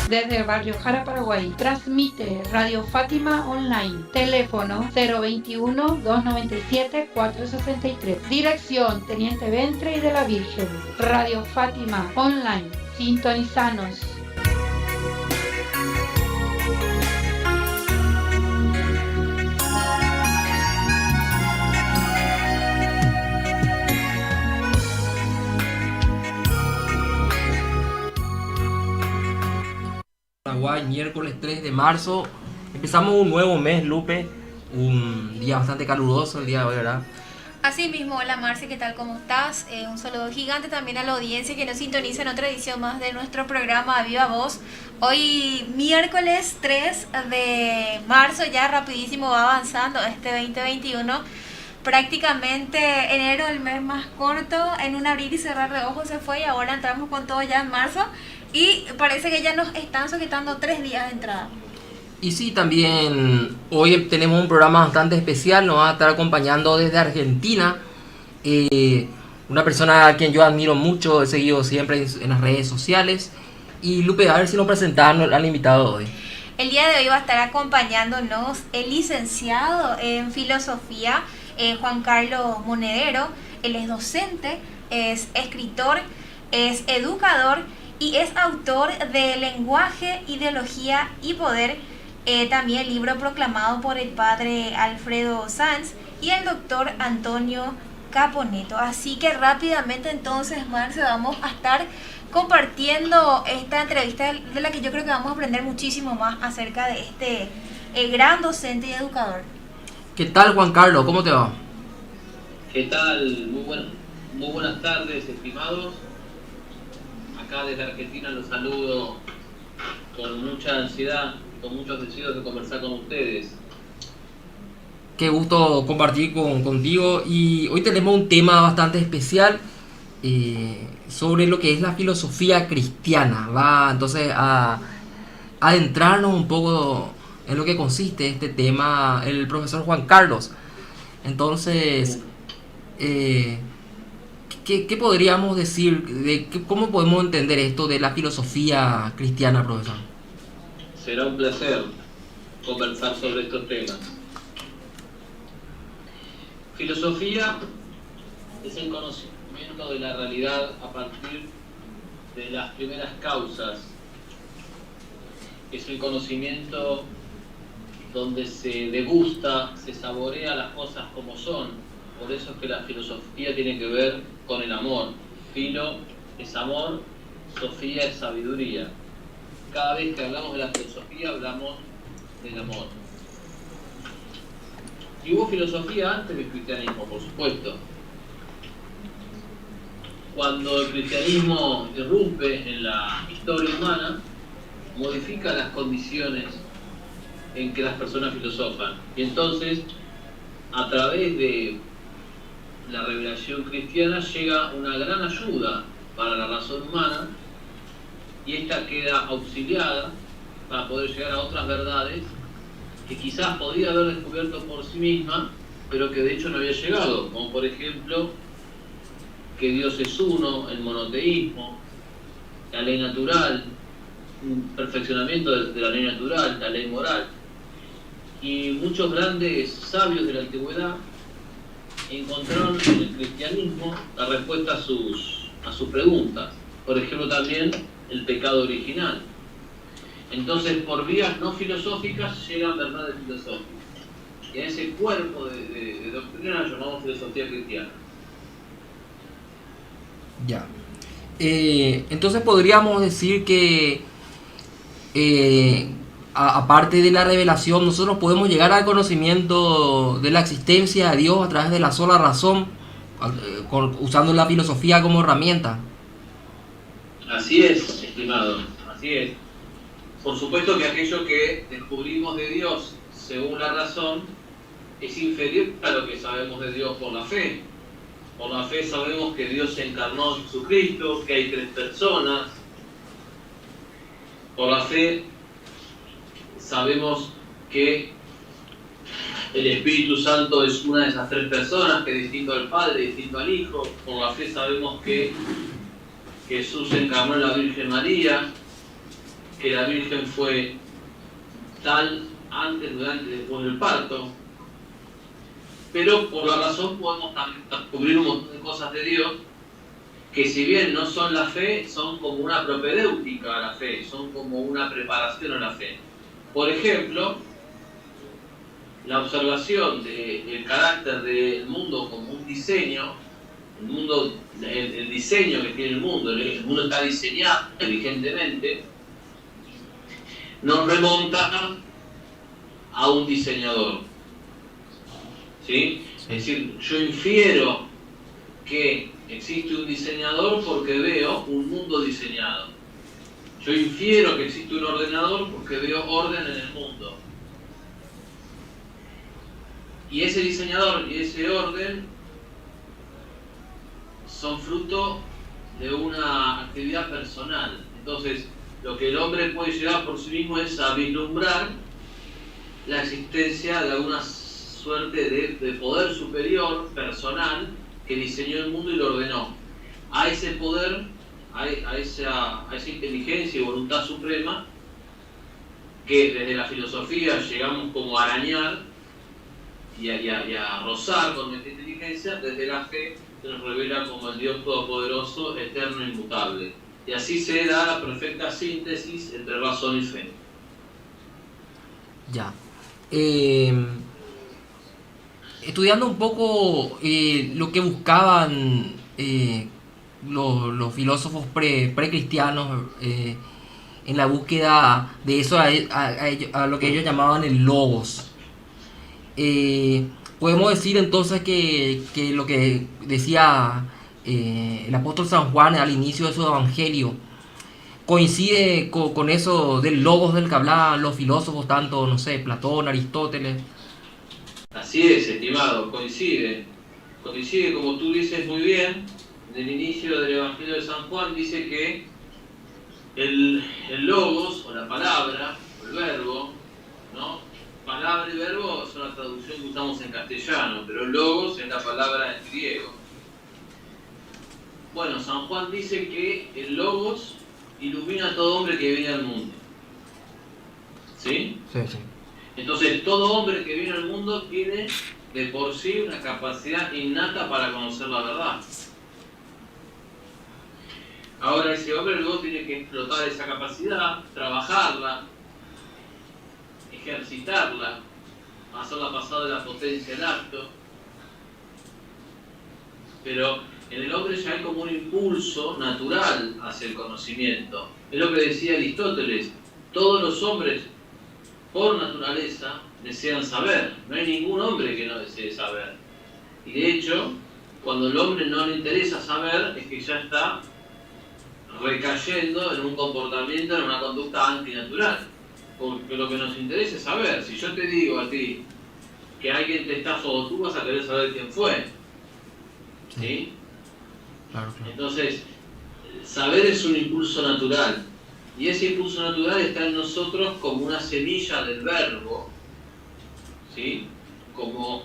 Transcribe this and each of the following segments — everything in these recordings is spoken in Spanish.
Desde Barrio Jara, Paraguay, transmite Radio Fátima Online. Teléfono 021-297-463. Dirección Teniente Ventre y de la Virgen. Radio Fátima Online. Sintonizanos. Paraguay, miércoles 3 de marzo. Empezamos un nuevo mes, Lupe. Un día bastante caluroso el día de hoy, ¿verdad? Así mismo, hola Marce, ¿qué tal? ¿Cómo estás? Un saludo gigante también a la audiencia que nos sintoniza en otra edición más de nuestro programa Viva Voz. Hoy miércoles 3 de marzo, ya rapidísimo va avanzando este 2021. Prácticamente enero, el mes más corto, en un abrir y cerrar de ojos se fue y ahora entramos con todo ya en marzo. Y parece que ya nos están sujetando 3 días de entrada. Y sí, también hoy tenemos un programa bastante especial. Nos va a estar acompañando desde Argentina una persona a quien yo admiro mucho, he seguido siempre en las redes sociales. Y Lupe, a ver si nos presentamos al invitado de hoy. El día de hoy va a estar acompañándonos el licenciado en filosofía Juan Carlos Monedero. Él es docente, es escritor, es educador y es autor de Lenguaje, Ideología y Poder, también el libro proclamado por el padre Alfredo Sanz y el doctor Antonio Caponeto. Así que rápidamente entonces, Marce, vamos a estar compartiendo esta entrevista de la que yo creo que vamos a aprender muchísimo más acerca de este gran docente y educador. ¿Qué tal, Juan Carlos? ¿Cómo te va? ¿Qué tal? Muy buenas tardes, estimados. Acá desde Argentina los saludo con mucha ansiedad, con muchos deseos de conversar con ustedes. Qué gusto compartir contigo. Y hoy tenemos un tema bastante especial sobre lo que es la filosofía cristiana. Va entonces a adentrarnos un poco en lo que consiste este tema el profesor Juan Carlos. Entonces, ¿qué podríamos decir cómo podemos entender esto de la filosofía cristiana, profesor? Será un placer conversar sobre estos temas. Filosofía es el conocimiento de la realidad a partir de las primeras causas. Es el conocimiento donde se degusta, se saborea las cosas como son. Por eso es que la filosofía tiene que ver con el amor. Filo es amor, sofía es sabiduría. Cada vez que hablamos de la filosofía hablamos del amor. Y hubo filosofía antes del cristianismo, por supuesto. Cuando el cristianismo irrumpe en la historia humana, modifica las condiciones en que las personas filosofan. Y entonces, a través de la revelación cristiana llega una gran ayuda para la razón humana y esta queda auxiliada para poder llegar a otras verdades que quizás podía haber descubierto por sí misma, pero que de hecho no había llegado, como por ejemplo que Dios es uno, el monoteísmo, la ley natural, un perfeccionamiento de la ley natural, la ley moral. Y muchos grandes sabios de la antigüedad encontraron en el cristianismo la respuesta a sus preguntas. Por ejemplo, también el pecado original. Entonces, por vías no filosóficas llegan verdades filosóficas. Y a ese cuerpo de doctrina lo llamamos filosofía cristiana. Ya. Entonces podríamos decir que aparte de la revelación, nosotros podemos llegar al conocimiento de la existencia de Dios a través de la sola razón, usando la filosofía como herramienta. Así es, estimado, así es. Por supuesto que aquello que descubrimos de Dios según la razón es inferior a lo que sabemos de Dios por la fe. Por la fe sabemos que Dios se encarnó en Jesucristo, que hay 3 personas. Por la fe sabemos que el Espíritu Santo es una de esas 3 personas, que es distinto al Padre, distinto al Hijo. Por la fe sabemos que Jesús se encarnó en la Virgen María. que la Virgen fue tal antes, durante y después del parto, pero por la razón podemos también descubrir un montón de cosas de Dios que, si bien no son la fe, son como una propedéutica a la fe, son como una preparación a la fe. Por ejemplo, la observación del carácter del mundo como un diseño, el diseño que tiene el mundo está diseñado inteligentemente, nos remonta a un diseñador. ¿Sí? Es decir, yo infiero que existe un diseñador porque veo un mundo diseñado. Yo infiero que existe un ordenador porque veo orden en el mundo. Y ese diseñador y ese orden son fruto de una actividad personal. Entonces, lo que el hombre puede llegar por sí mismo es a vislumbrar la existencia de alguna suerte de poder superior, personal, que diseñó el mundo y lo ordenó. A ese poder, a esa inteligencia y voluntad suprema, que desde la filosofía llegamos como a arañar y a rozar con nuestra inteligencia, desde la fe se nos revela como el Dios todopoderoso, eterno e inmutable. Y así se da la perfecta síntesis entre razón y fe. Ya. Estudiando un poco lo que buscaban los filósofos precristianos en la búsqueda de eso, a lo que ellos llamaban el logos. Podemos decir entonces que lo que decía el apóstol San Juan al inicio de su evangelio coincide con eso del logos del que hablaban los filósofos, tanto, no sé, Platón, Aristóteles. Así es, estimado, coincide como tú dices muy bien. En el inicio del Evangelio de San Juan dice que el logos, o la palabra, o el verbo, ¿no? Palabra y verbo es una traducción que usamos en castellano, pero el logos es la palabra en griego. Bueno, San Juan dice que el logos ilumina a todo hombre que viene al mundo. ¿Sí? Sí, sí. Entonces, todo hombre que viene al mundo tiene de por sí una capacidad innata para conocer la verdad. Ahora, ese hombre luego tiene que explotar esa capacidad, trabajarla, ejercitarla, hacerla pasar de la potencia al acto. Pero en el hombre ya hay como un impulso natural hacia el conocimiento. Es lo que decía Aristóteles: todos los hombres, por naturaleza, desean saber. No hay ningún hombre que no desee saber. Y de hecho, cuando al hombre no le interesa saber, es que ya está recayendo en un comportamiento, en una conducta antinatural. Porque lo que nos interesa es saber. Si yo te digo a ti que alguien te estafó, tú vas a querer saber quién fue. ¿Sí? Claro, claro. Entonces, saber es un impulso natural. Y ese impulso natural está en nosotros como una semilla del verbo, ¿sí? Como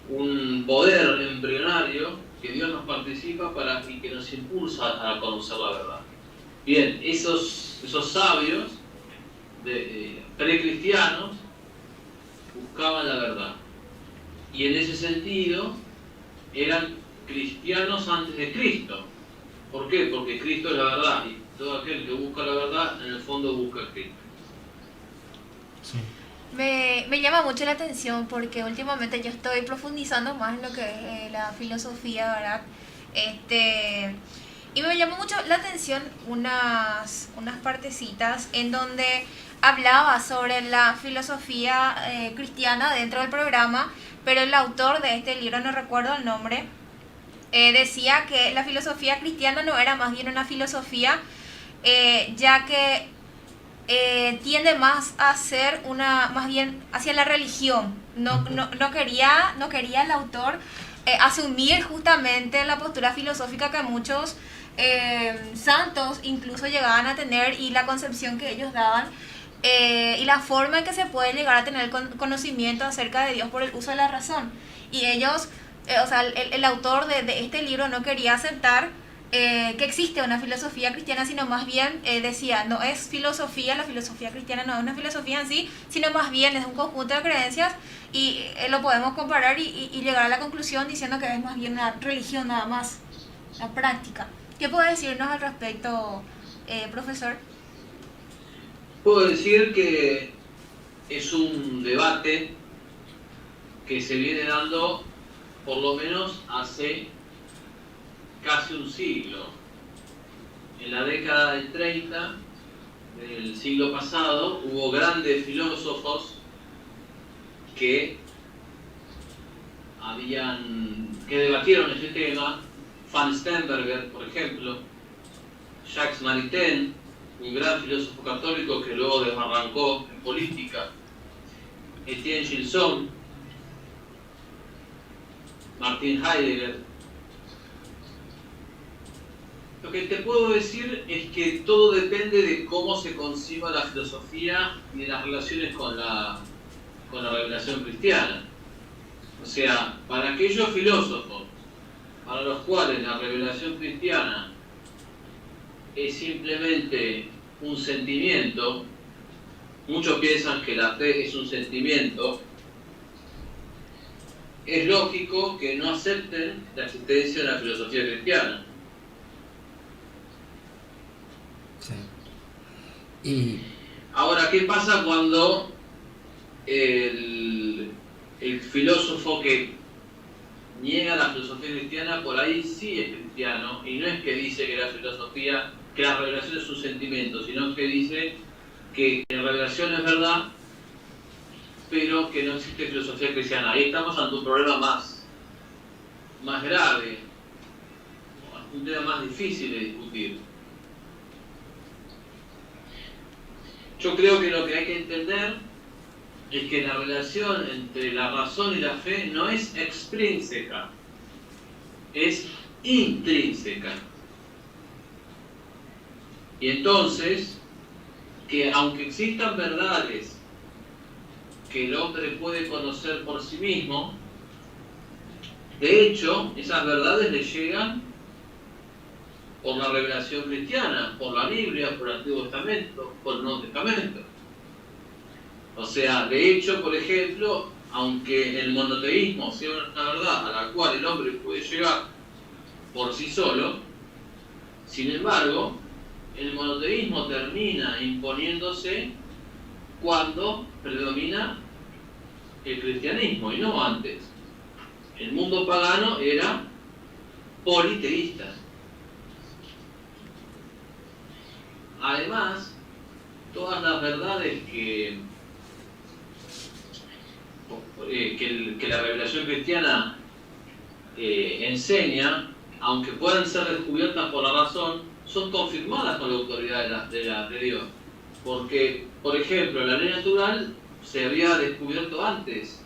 un poder embrionario que Dios nos participa y que nos impulsa a conocer la verdad. Bien, esos sabios precristianos buscaban la verdad. Y en ese sentido eran cristianos antes de Cristo. ¿Por qué? Porque Cristo es la verdad. Y todo aquel que busca la verdad, en el fondo busca a Cristo. Sí. Me llama mucho la atención porque últimamente yo estoy profundizando más en lo que es la filosofía, ¿verdad? Y me llamó mucho la atención unas partecitas en donde hablaba sobre la filosofía cristiana dentro del programa, pero el autor de este libro, no recuerdo el nombre, decía que la filosofía cristiana no era más bien una filosofía, ya que tiende más a ser más bien hacia la religión. No quería el autor asumir justamente la postura filosófica que muchos santos incluso llegaban a tener, y la concepción que ellos daban, y la forma en que se puede llegar a tener conocimiento acerca de Dios por el uso de la razón. Y ellos, el autor de este libro no quería aceptar que existe una filosofía cristiana, sino más bien decía, no es filosofía, la filosofía cristiana no es una filosofía en sí, sino más bien es un conjunto de creencias y lo podemos comparar y llegar a la conclusión diciendo que es más bien una religión nada más, la práctica. ¿Qué puede decirnos al respecto, profesor? Puedo decir que es un debate que se viene dando por lo menos hace casi un siglo. En la década del 30 del siglo pasado hubo grandes filósofos que debatieron este tema. Franz Sternberger, por ejemplo, Jacques Maritain, un gran filósofo católico que luego desbarrancó en política, Etienne Gilson, Martin Heidegger. Lo que te puedo decir es que todo depende de cómo se conciba la filosofía y de las relaciones con la revelación cristiana. O sea, para aquellos filósofos para los cuales la revelación cristiana es simplemente un sentimiento, muchos piensan que la fe es un sentimiento, es lógico que no acepten la existencia de la filosofía cristiana. Sí. Y ahora, ¿qué pasa cuando el filósofo que niega la filosofía cristiana por ahí sí es cristiano y no es que dice que la revelación es un sentimiento, sino que dice que la revelación es verdad, pero que no existe filosofía cristiana? Ahí estamos ante un problema más grave, un tema más difícil de discutir. Yo creo que lo que hay que entender es que la relación entre la razón y la fe no es extrínseca, es intrínseca. Y entonces, que aunque existan verdades que el hombre puede conocer por sí mismo, de hecho, esas verdades le llegan por la revelación cristiana, por la Biblia, por el Antiguo Testamento, por el Nuevo Testamento. O sea, de hecho, por ejemplo, aunque el monoteísmo sea una verdad a la cual el hombre puede llegar por sí solo, sin embargo, el monoteísmo termina imponiéndose cuando predomina el cristianismo y no antes. El mundo pagano era politeísta. Además, todas las verdades que la revelación cristiana enseña, aunque puedan ser descubiertas por la razón, son confirmadas con la autoridad de Dios. Porque, por ejemplo, la ley natural se había descubierto antes,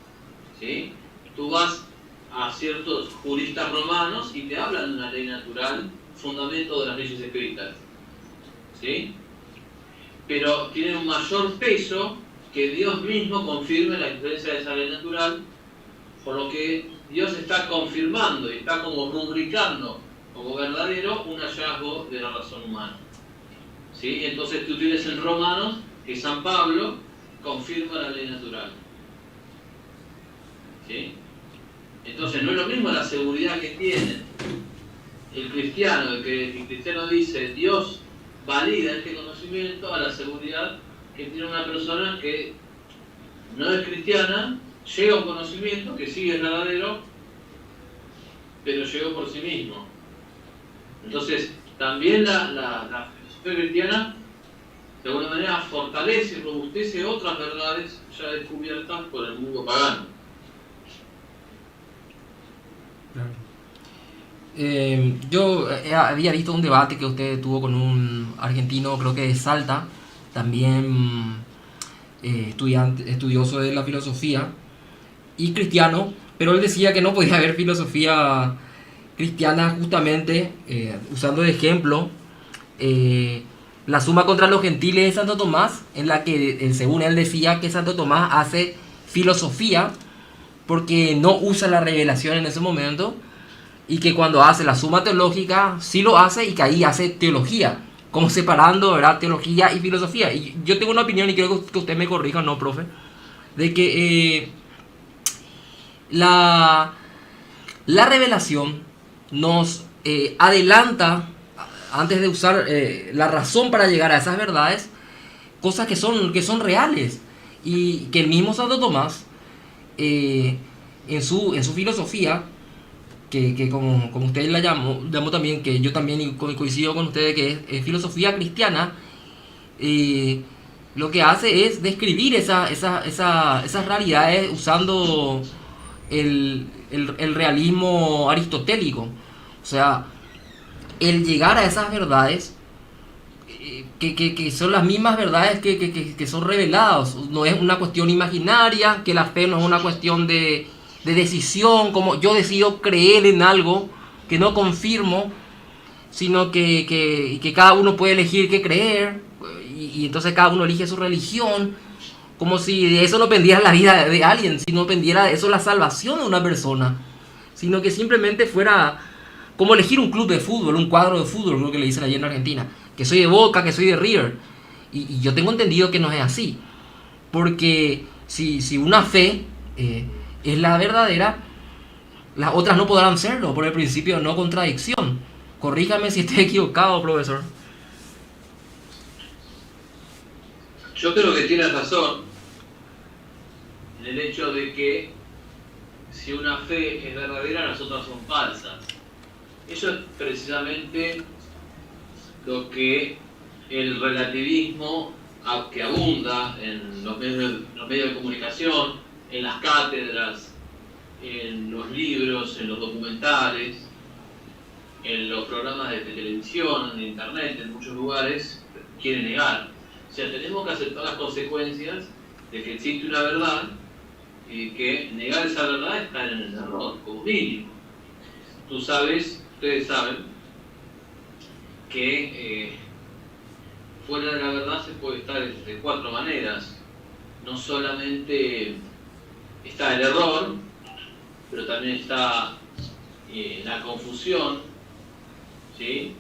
¿sí? Tú vas a ciertos juristas romanos y te hablan de una ley natural, fundamento de las leyes escritas, ¿sí? Pero tiene un mayor peso que Dios mismo confirme la existencia de esa ley natural, por lo que Dios está confirmando y está como rubricando como verdadero un hallazgo de la razón humana, ¿sí? Entonces tú tienes en Romanos que San Pablo confirma la ley natural, ¿sí? Entonces no es lo mismo la seguridad que tiene el cristiano, que el cristiano dice Dios valida este conocimiento, a la seguridad que tiene una persona que no es cristiana, llega a un conocimiento que sí es verdadero, pero llegó por sí mismo. Entonces, también la filosofía cristiana, de alguna manera, fortalece y robustece otras verdades ya descubiertas por el mundo pagano. Yo había visto un debate que usted tuvo con un argentino, creo que de Salta, también estudioso de la filosofía y cristiano, pero él decía que no podía haber filosofía cristiana justamente, usando de ejemplo la Suma contra los Gentiles de Santo Tomás, en la que según él decía que Santo Tomás hace filosofía porque no usa la revelación en ese momento, y que cuando hace la suma teológica sí lo hace y que ahí hace teología, como separando, ¿verdad?, teología y filosofía. Y yo tengo una opinión y quiero que usted me corrija, ¿no, profe? De que la revelación nos adelanta, antes de usar la razón para llegar a esas verdades, cosas que son reales. Y que el mismo Santo Tomás, en su filosofía, que como usted la llamó también, que yo también coincido con ustedes, que es filosofía cristiana, lo que hace es describir esas realidades usando el realismo aristotélico. O sea, el llegar a esas verdades, que son las mismas verdades que son reveladas. No es una cuestión imaginaria, que la fe no es una cuestión de decisión, como yo decido creer en algo que no confirmo, sino que cada uno puede elegir qué creer, y entonces cada uno elige su religión, como si de eso no dependiera la vida de alguien, si no dependiera de eso la salvación de una persona, sino que simplemente fuera como elegir un club de fútbol, un cuadro de fútbol, creo que le dicen allí en Argentina, que soy de Boca, que soy de River, y yo tengo entendido que no es así, porque si una fe es la verdadera, las otras no podrán serlo, por el principio de no contradicción. Corríjame si estoy equivocado, profesor. Yo creo que tienes razón en el hecho de que si una fe es verdadera, las otras son falsas. Eso es precisamente lo que el relativismo que abunda en los medios de comunicación, en las cátedras, en los libros, en los documentales, en los programas de televisión, en internet, en muchos lugares, quiere negar. O sea, tenemos que aceptar las consecuencias de que existe una verdad y que negar esa verdad es caer en el error, como mínimo. Ustedes saben, que fuera de la verdad se puede estar de cuatro maneras. No solamente está el error, pero también está la confusión, ¿sí?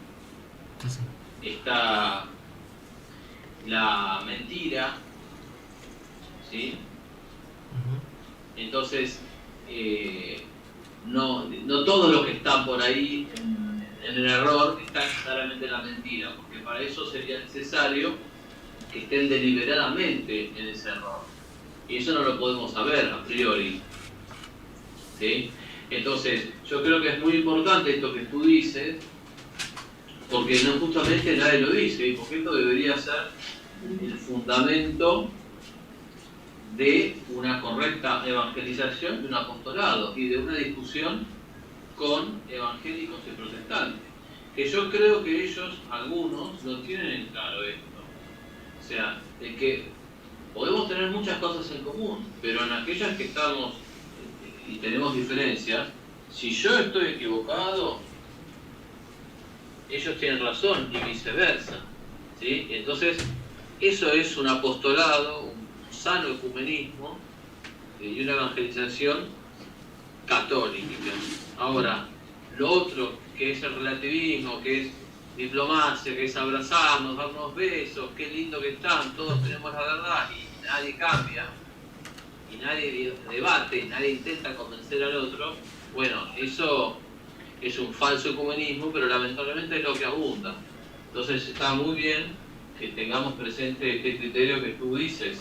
Está la mentira, ¿sí? Entonces, no todos los que están por ahí en el error están claramente en la mentira, porque para eso sería necesario que estén deliberadamente en ese error. Y eso no lo podemos saber a priori, ¿sí? Entonces, yo creo que es muy importante esto que tú dices, porque no justamente nadie lo dice, y porque esto debería ser el fundamento de una correcta evangelización, de un apostolado y de una discusión con evangélicos y protestantes, que yo creo que ellos, algunos, lo tienen en claro esto. O sea, de que podemos tener muchas cosas en común, pero en aquellas que estamos y tenemos diferencias, si yo estoy equivocado, ellos tienen razón y viceversa, ¿sí? Entonces, eso es un apostolado, un sano ecumenismo y una evangelización católica. Ahora, lo otro, que es el relativismo, que es diplomacia, que es abrazarnos, darnos besos, qué lindo que están, todos tenemos la verdad y nadie cambia, y nadie debate, y nadie intenta convencer al otro, bueno, eso es un falso ecumenismo, pero lamentablemente es lo que abunda. Entonces está muy bien que tengamos presente este criterio que tú dices,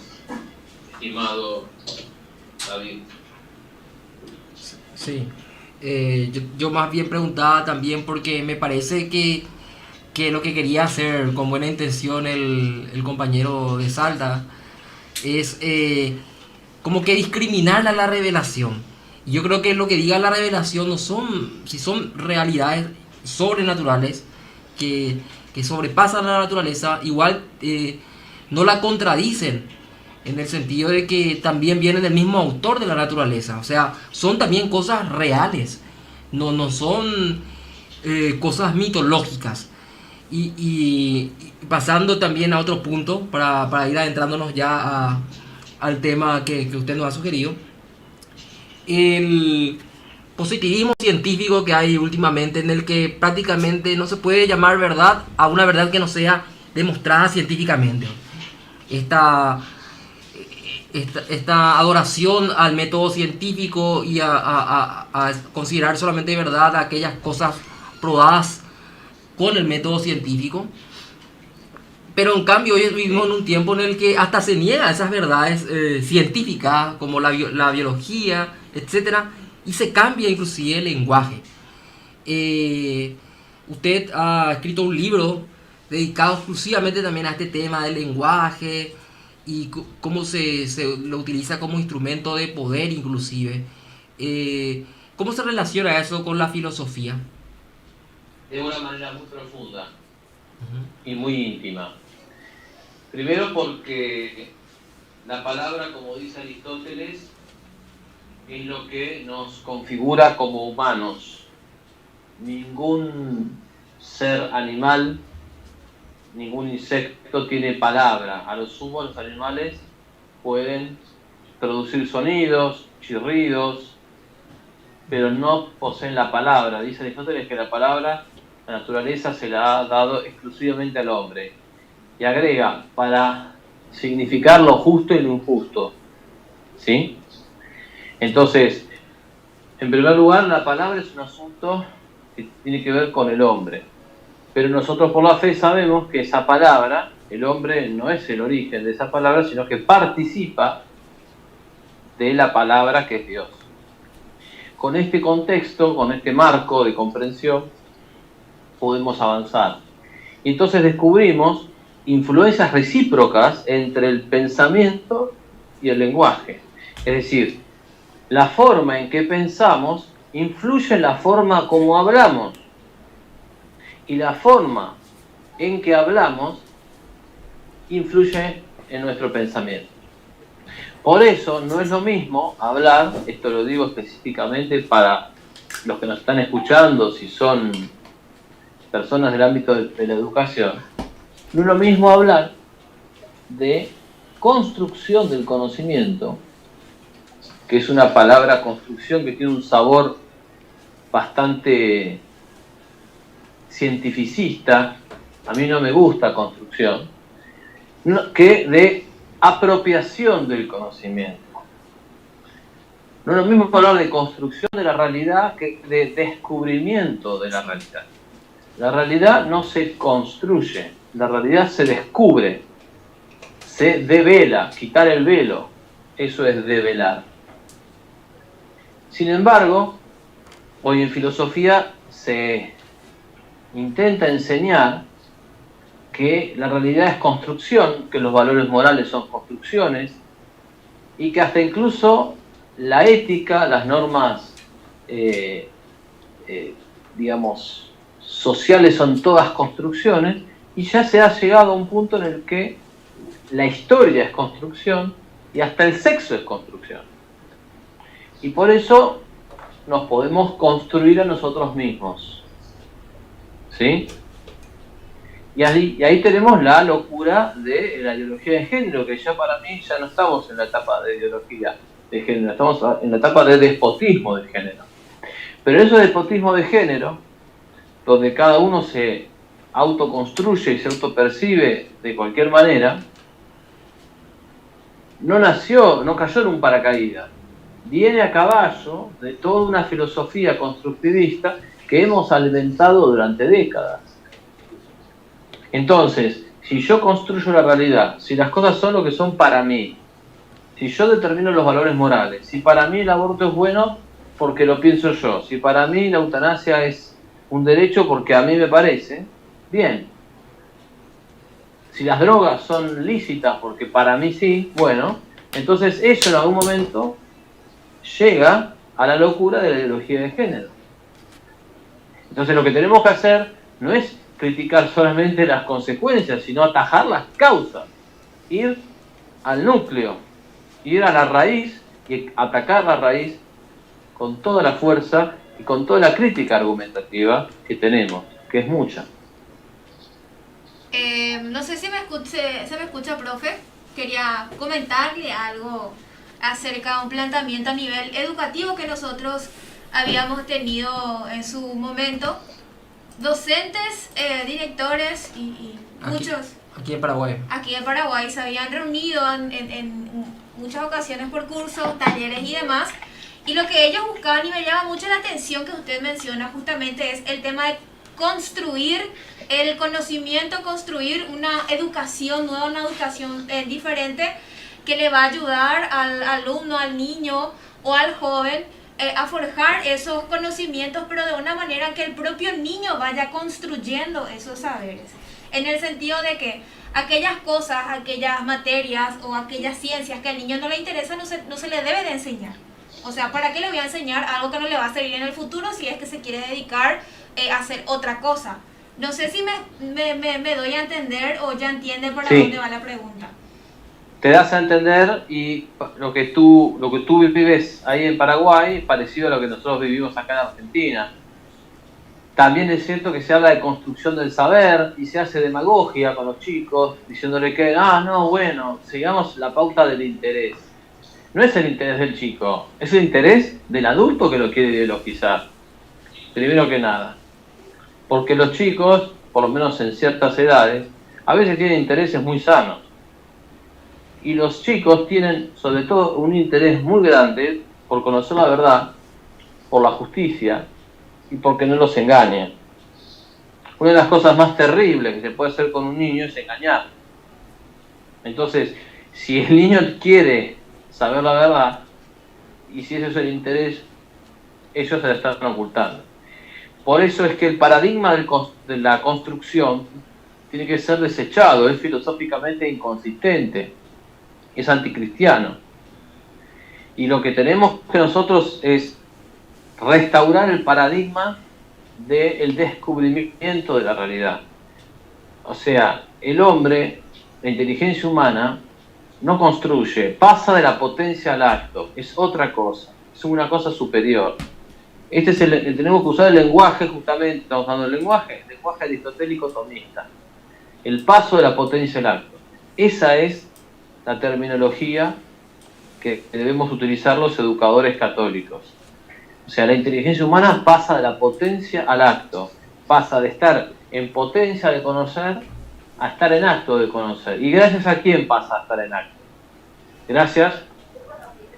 estimado David. Sí, yo más bien preguntaba también porque me parece que lo que quería hacer con buena intención el compañero de Salta es como que discriminar a la revelación. Y yo creo que lo que diga la revelación no son, si son realidades sobrenaturales que sobrepasan la naturaleza, igual no la contradicen, en el sentido de que también vienen del mismo autor de la naturaleza. O sea, son también cosas reales, no son cosas mitológicas. Y pasando también a otro punto, para ir adentrándonos ya al tema que usted nos ha sugerido, positivismo científico que hay últimamente, en el que prácticamente no se puede llamar verdad a una verdad que no sea demostrada científicamente. Esta adoración al método científico y a considerar solamente verdad aquellas cosas probadas con el método científico. Pero en cambio hoy vivimos en un tiempo en el que hasta se niegan esas verdades científicas como la biología, etcétera, y se cambia inclusive el lenguaje. Usted ha escrito un libro dedicado exclusivamente también a este tema del lenguaje y cómo se lo utiliza como instrumento de poder inclusive. ¿Cómo se relaciona eso con la filosofía? De una manera muy profunda y muy íntima. Primero porque la palabra, como dice Aristóteles, es lo que nos configura como humanos. Ningún ser animal, ningún insecto tiene palabra. A lo sumo los animales pueden producir sonidos, chirridos, pero no poseen la palabra. Dice Aristóteles que la palabra, la naturaleza se la ha dado exclusivamente al hombre. Y agrega, para significar lo justo y lo injusto. ¿Sí? Entonces, en primer lugar, la palabra es un asunto que tiene que ver con el hombre. Pero nosotros por la fe sabemos que esa palabra, el hombre no es el origen de esa palabra, sino que participa de la palabra que es Dios. Con este contexto, con este marco de comprensión, podemos avanzar. Y entonces descubrimos influencias recíprocas entre el pensamiento y el lenguaje. Es decir, la forma en que pensamos influye en la forma como hablamos. Y la forma en que hablamos influye en nuestro pensamiento. Por eso no es lo mismo hablar, esto lo digo específicamente para los que nos están escuchando, si son personas del ámbito de la educación, no es lo mismo hablar de construcción del conocimiento, que es una palabra construcción que tiene un sabor bastante cientificista, a mí no me gusta construcción, que de apropiación del conocimiento. No es lo mismo hablar de construcción de la realidad que de descubrimiento de la realidad. La realidad no se construye, la realidad se descubre, se devela, quitar el velo, eso es develar. Sin embargo, hoy en filosofía se intenta enseñar que la realidad es construcción, que los valores morales son construcciones y que hasta incluso la ética, las normas, digamos, sociales son todas construcciones, y ya se ha llegado a un punto en el que la historia es construcción y hasta el sexo es construcción. Y por eso nos podemos construir a nosotros mismos. ¿Sí? Y ahí tenemos la locura de la ideología de género, que ya para mí ya no estamos en la etapa de ideología de género, estamos en la etapa de despotismo de género. Pero ese despotismo de género, donde cada uno se autoconstruye y se autopercibe de cualquier manera, no cayó en un paracaídas. Viene a caballo de toda una filosofía constructivista que hemos alimentado durante décadas. Entonces, si yo construyo la realidad, si las cosas son lo que son para mí, si yo determino los valores morales, si para mí el aborto es bueno porque lo pienso yo, si para mí la eutanasia es un derecho porque a mí me parece, bien. Si las drogas son lícitas porque para mí sí, bueno, entonces eso en algún momento llega a la locura de la ideología de género. Entonces lo que tenemos que hacer no es criticar solamente las consecuencias, sino atajar las causas, ir al núcleo, ir a la raíz y atacar la raíz con toda la fuerza y con toda la crítica argumentativa que tenemos, que es mucha. No sé si se me escucha, profe. Quería comentarle algo acerca de un planteamiento a nivel educativo que nosotros habíamos tenido en su momento docentes, directores y muchos aquí en Paraguay. aquí en Paraguay se habían reunido en muchas ocasiones por cursos, talleres y demás. Y lo que ellos buscaban, y me llama mucho la atención que usted menciona justamente, es el tema de construir el conocimiento, construir una educación nueva, una educación diferente que le va a ayudar al alumno, al niño o al joven a forjar esos conocimientos, pero de una manera que el propio niño vaya construyendo esos saberes. En el sentido de que aquellas cosas, aquellas materias o aquellas ciencias que al niño no le interesa, no se le debe de enseñar. O sea, ¿para qué le voy a enseñar algo que no le va a servir en el futuro si es que se quiere dedicar a hacer otra cosa? No sé si me doy a entender o ya entiende para dónde va la pregunta. Te das a entender, y lo que tú vives ahí en Paraguay es parecido a lo que nosotros vivimos acá en Argentina. También es cierto que se habla de construcción del saber y se hace demagogia con los chicos, diciéndole que, bueno, sigamos la pauta del interés. No es el interés del chico, es el interés del adulto que lo quiere ideologizar. Primero que nada. Porque los chicos, por lo menos en ciertas edades, a veces tienen intereses muy sanos. Y los chicos tienen, sobre todo, un interés muy grande por conocer la verdad, por la justicia y porque no los engañen. Una de las cosas más terribles que se puede hacer con un niño es engañar. Entonces, si el niño quiere saber la verdad, y si ese es el interés, ellos se la están ocultando. Por eso es que el paradigma de la construcción tiene que ser desechado, es filosóficamente inconsistente, es anticristiano. Y lo que tenemos que nosotros es restaurar el paradigma del descubrimiento de la realidad. O sea, el hombre, la inteligencia humana, no construye, pasa de la potencia al acto, es otra cosa, es una cosa superior. Tenemos que usar el lenguaje, justamente, estamos usando el lenguaje aristotélico tomista. El paso de la potencia al acto. Esa es la terminología que debemos utilizar los educadores católicos. O sea, la inteligencia humana pasa de la potencia al acto, pasa de estar en potencia de conocer a estar en acto de conocer. ¿Y gracias a quién pasa a estar en acto? Gracias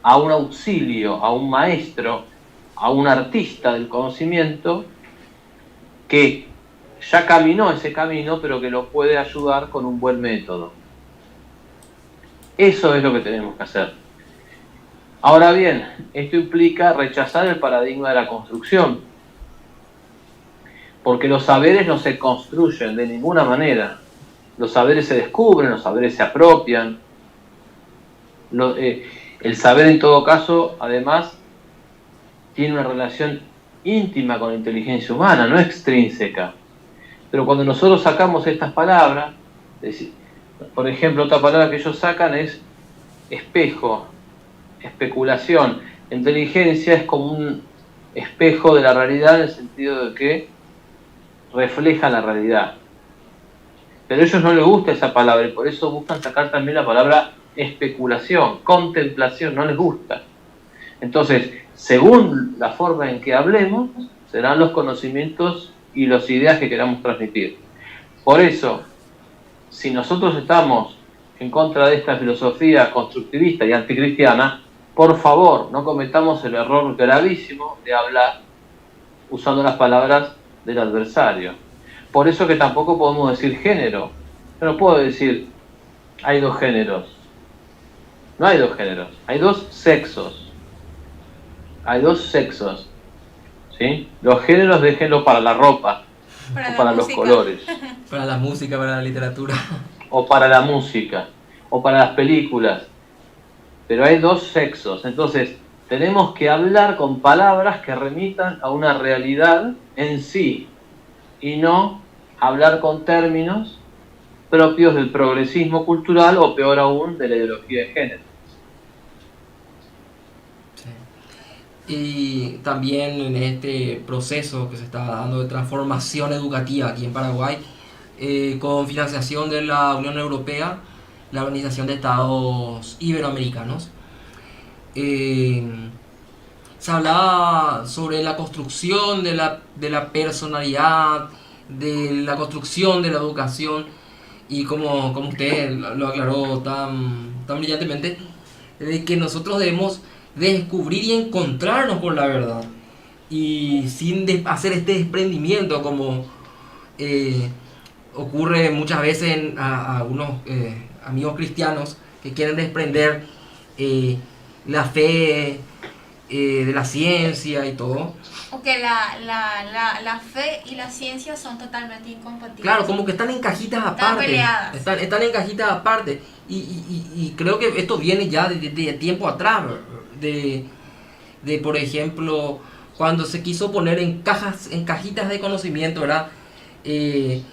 a un auxilio, a un maestro, a un artista del conocimiento que ya caminó ese camino, pero que lo puede ayudar con un buen método. Eso es lo que tenemos que hacer. Ahora bien, esto implica rechazar el paradigma de la construcción, porque los saberes no se construyen de ninguna manera. Los saberes se descubren, los saberes se apropian. El saber, en todo caso, además, tiene una relación íntima con la inteligencia humana, no extrínseca. Pero cuando nosotros sacamos estas palabras, por ejemplo, otra palabra que ellos sacan es espejo, especulación. La inteligencia es como un espejo de la realidad en el sentido de que refleja la realidad. Pero a ellos no les gusta esa palabra y por eso buscan sacar también la palabra especulación, contemplación, no les gusta. Entonces, según la forma en que hablemos, serán los conocimientos y las ideas que queramos transmitir. Por eso, si nosotros estamos en contra de esta filosofía constructivista y anticristiana, por favor, no cometamos el error gravísimo de hablar usando las palabras del adversario. Por eso que tampoco podemos decir género. Yo no puedo decir hay dos géneros. No hay dos géneros, hay dos sexos. Hay dos sexos. ¿Sí? Los géneros déjenlo para la ropa, o para los colores. Para la música, para la literatura. O para la música, o para las películas. Pero hay dos sexos. Entonces, tenemos que hablar con palabras que remitan a una realidad en sí. Y no hablar con términos propios del progresismo cultural o peor aún de la ideología de género. Sí. Y también en este proceso que se está dando de transformación educativa aquí en Paraguay, con financiación de la Unión Europea, la Organización de Estados Iberoamericanos, se se hablaba sobre la construcción de la personalidad, de la construcción de la educación, y como usted lo aclaró tan brillantemente, de que nosotros debemos descubrir y encontrarnos con la verdad, y sin hacer este desprendimiento como ocurre muchas veces a algunos amigos cristianos que quieren desprender la fe de la ciencia y todo. Porque la fe y la ciencia son totalmente incompatibles. Claro, como que están en cajitas aparte. Están peleadas. Están en cajitas aparte. Y creo que esto viene ya de tiempo atrás. Por ejemplo, cuando se quiso poner en cajitas de conocimiento, ¿verdad? Desde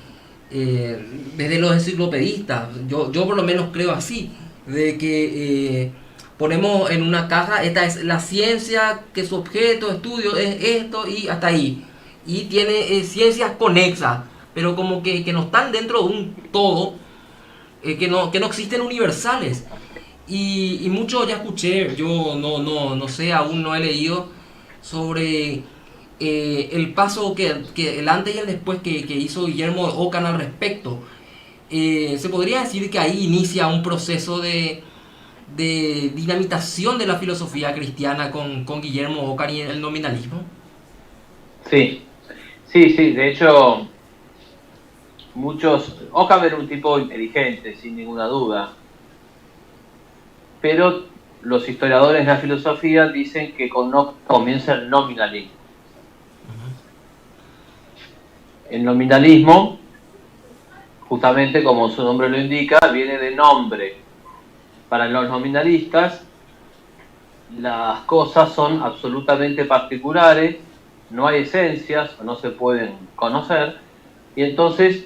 los enciclopedistas. Yo por lo menos creo así. De que ponemos en una caja, esta es la ciencia, que su objeto de estudio es esto y hasta ahí. Y tiene ciencias conexas, pero como que no están dentro de un todo, que no existen universales. Y mucho ya escuché, yo no sé, aún no he leído sobre el paso que el antes y el después que hizo Guillermo de Ockham al respecto. Se podría decir que ahí inicia un proceso de dinamitación de la filosofía cristiana con Guillermo Ockham y el nominalismo. Sí, de hecho, Ockham era un tipo inteligente, sin ninguna duda, pero los historiadores de la filosofía dicen que con Ockham comienza el nominalismo. El nominalismo, justamente como su nombre lo indica, viene de nombre. Para los nominalistas, las cosas son absolutamente particulares, no hay esencias, no se pueden conocer, y entonces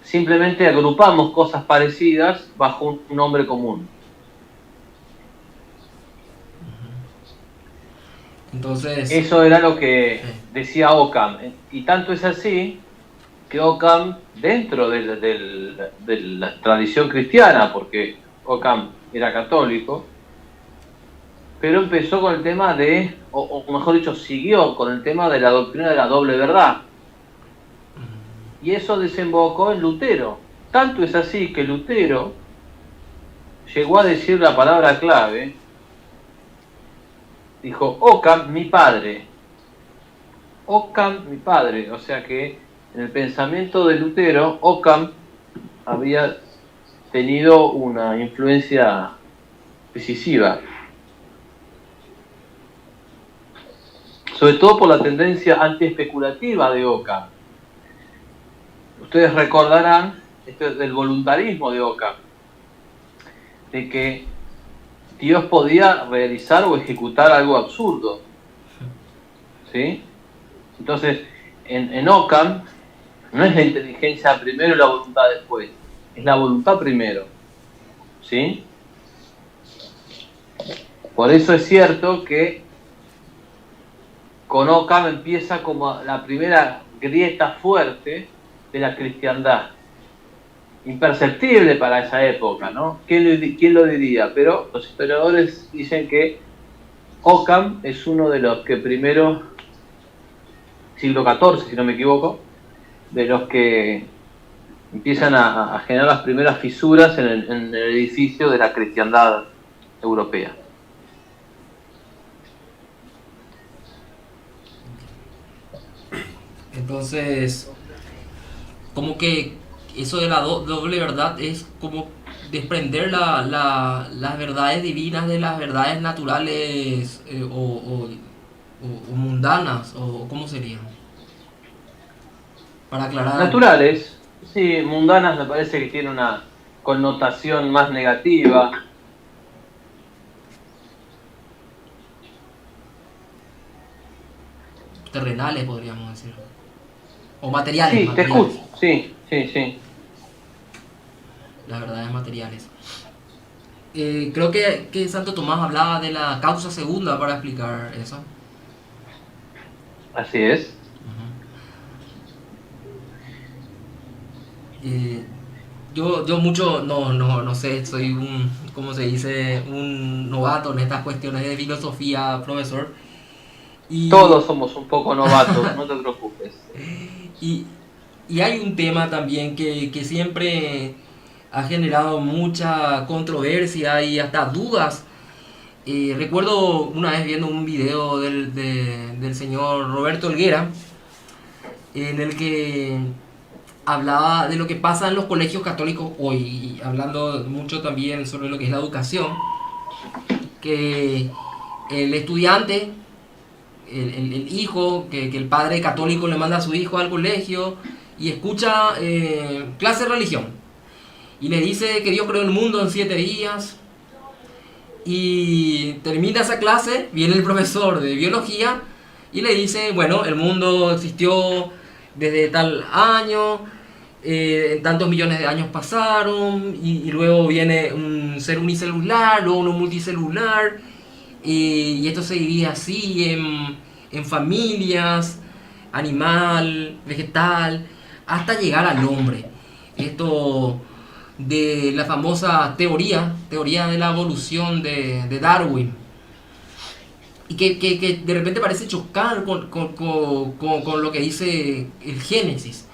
simplemente agrupamos cosas parecidas bajo un nombre común. Entonces, eso era lo que decía Ockham, y tanto es así que Ockham, dentro de la tradición cristiana, porque Ockham era católico, pero empezó con el tema o mejor dicho, siguió con el tema de la doctrina de la doble verdad. Y eso desembocó en Lutero. Tanto es así que Lutero llegó a decir la palabra clave, dijo, Ockham, mi padre. Ockham, mi padre. O sea que en el pensamiento de Lutero, Ockham había tenido una influencia decisiva, sobre todo por la tendencia antiespeculativa de Ockham. Ustedes recordarán esto del voluntarismo de Ockham, de que Dios podía realizar o ejecutar algo absurdo, ¿sí? Entonces, en Ockham no es la inteligencia primero y la voluntad después, es la voluntad primero, ¿sí? Por eso es cierto que con Ockham empieza como la primera grieta fuerte de la cristiandad, imperceptible para esa época, ¿no? ¿Quién lo diría? Pero los historiadores dicen que Ockham es uno de los que primero, siglo XIV, si no me equivoco, de los que empiezan a generar las primeras fisuras en el edificio de la cristiandad europea. Entonces, como que eso de la doble verdad es como desprender las verdades divinas de las verdades naturales o mundanas, o ¿cómo sería? Para aclarar. Naturales, sí, mundanas me parece que tiene una connotación más negativa. Terrenales, podríamos decir. O materiales. Sí, materiales. te escucho, sí. Las verdades materiales. Creo que Santo Tomás hablaba de la causa segunda para explicar eso. Así es. Yo mucho no sé, soy ¿cómo se dice? Un novato en estas cuestiones de filosofía, profesor. Y, Todos somos un poco novatos, no te preocupes. y, y hay un tema también que siempre ha generado mucha controversia y hasta dudas. Recuerdo una vez viendo un video del señor Roberto Helguera, en el que hablaba de lo que pasa en los colegios católicos hoy, y hablando mucho también sobre lo que es la educación, que el estudiante, el hijo, que el padre católico le manda a su hijo al colegio y escucha clase de religión y le dice que Dios creó el mundo en 7 días, y termina esa clase, viene el profesor de biología y le dice, bueno, el mundo existió desde tal año, tantos millones de años pasaron, y luego viene un ser unicelular, luego uno multicelular, y esto se divide así en familias, animal, vegetal, hasta llegar al hombre. Esto de la famosa teoría de la evolución de Darwin, y que de repente parece chocar con lo que dice el Génesis.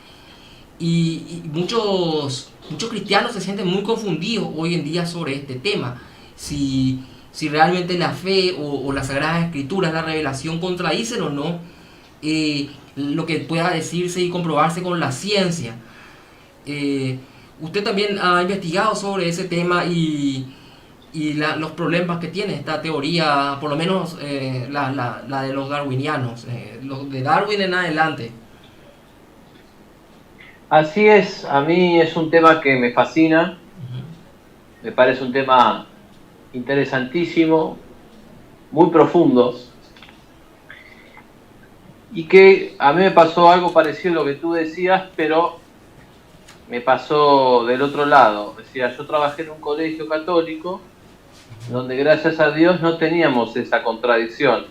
Y muchos cristianos se sienten muy confundidos hoy en día sobre este tema. Si realmente la fe o las Sagradas Escrituras, la revelación, contradicen o no lo que pueda decirse y comprobarse con la ciencia. Usted también ha investigado sobre ese tema y los problemas que tiene esta teoría, por lo menos la de los darwinianos, los de Darwin en adelante. Así es, a mí es un tema que me fascina, me parece un tema interesantísimo, muy profundo, y que a mí me pasó algo parecido a lo que tú decías, pero me pasó del otro lado. Es decir, yo trabajé en un colegio católico donde, gracias a Dios, no teníamos esa contradicción.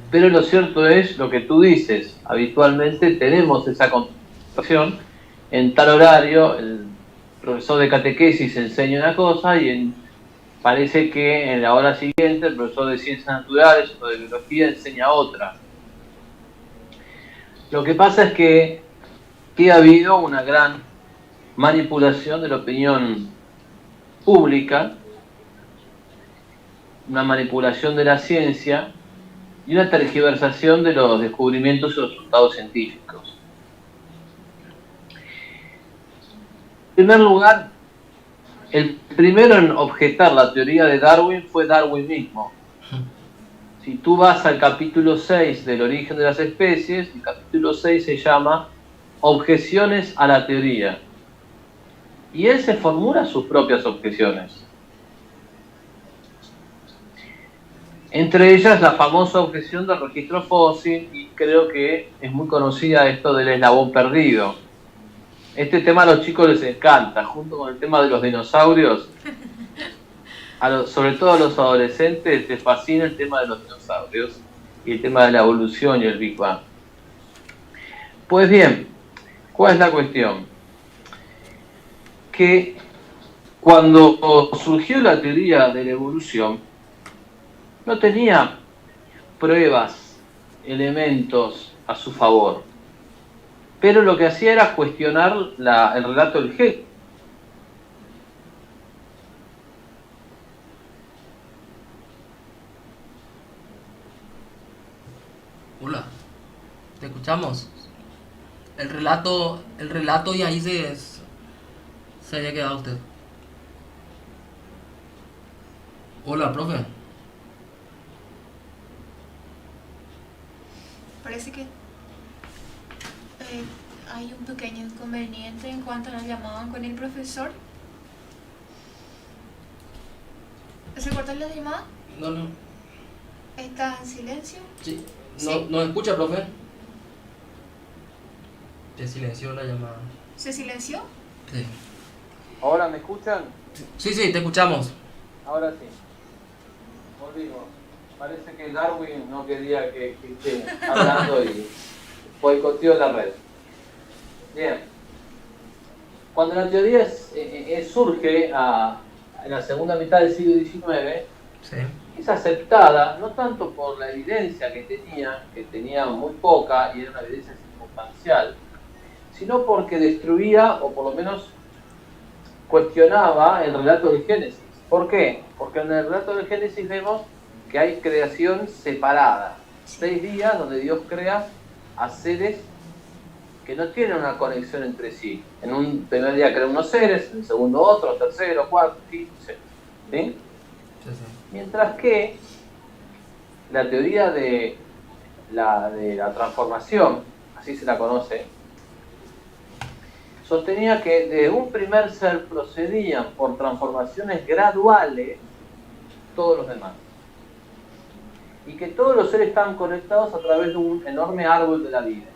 Pero lo cierto es lo que tú dices, habitualmente tenemos esa contradicción. En tal horario el profesor de catequesis enseña una cosa y parece que en la hora siguiente el profesor de ciencias naturales o de biología enseña otra. Lo que pasa es que ha habido una gran manipulación de la opinión pública, una manipulación de la ciencia y una tergiversación de los descubrimientos y los resultados científicos. En primer lugar, el primero en objetar la teoría de Darwin fue Darwin mismo. Si tú vas al capítulo 6 del Origen de las Especies, el capítulo 6 se llama Objeciones a la teoría. Y él se formula sus propias objeciones. Entre ellas la famosa objeción del registro fósil, y creo que es muy conocida esto del eslabón perdido. Este tema a los chicos les encanta, junto con el tema de los dinosaurios. Sobre todo a los adolescentes les fascina el tema de los dinosaurios y el tema de la evolución y el Big Bang. Pues bien, ¿cuál es la cuestión? Que cuando surgió la teoría de la evolución, no tenía pruebas, elementos a su favor, pero lo que hacía era cuestionar el relato del Génesis. Hola, ¿te escuchamos? El relato y ahí se había quedado usted. Hola, profe. Parece que hay un pequeño inconveniente en cuanto a la llamada con el profesor. ¿Se cortó la llamada? No. ¿Está en silencio? Sí. Sí. ¿No escucha, profe? Se silenció la llamada. ¿Se silenció? Sí. ¿Ahora me escuchan? Sí, te escuchamos. Ahora sí. Volvimos. Parece que Darwin no quería que esté hablando y boicoteó la red. Bien. Cuando la teoría surge en la segunda mitad del siglo XIX, Sí. es aceptada no tanto por la evidencia que tenía muy poca y era una evidencia circunstancial, sino porque destruía o por lo menos cuestionaba el relato del Génesis. ¿Por qué? Porque en el relato del Génesis vemos que hay creación separada. 6 días donde Dios crea a seres que no tienen una conexión entre sí. En un primer día crea unos seres, en el segundo otros, tercero, cuarto, quinto, sexto. ¿Sí? Sí, sí. Mientras que la teoría de la transformación, así se la conoce, sostenía que de un primer ser procedían por transformaciones graduales todos los demás. Y que todos los seres estaban conectados a través de un enorme árbol de la vida.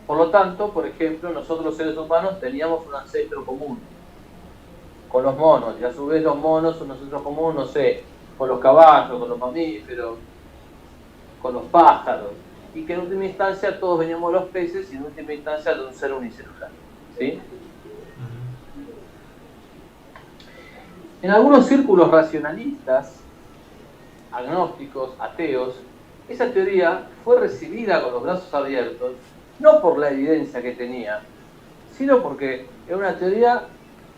Por lo tanto, por ejemplo, nosotros los seres humanos teníamos un ancestro común con los monos, y a su vez los monos un ancestro común, no sé, con los caballos, con los mamíferos, con los pájaros, y que en última instancia todos veníamos de los peces y en última instancia de un ser unicelular. ¿Sí? En algunos círculos racionalistas, agnósticos, ateos, esa teoría fue recibida con los brazos abiertos, no por la evidencia que tenía, sino porque era una teoría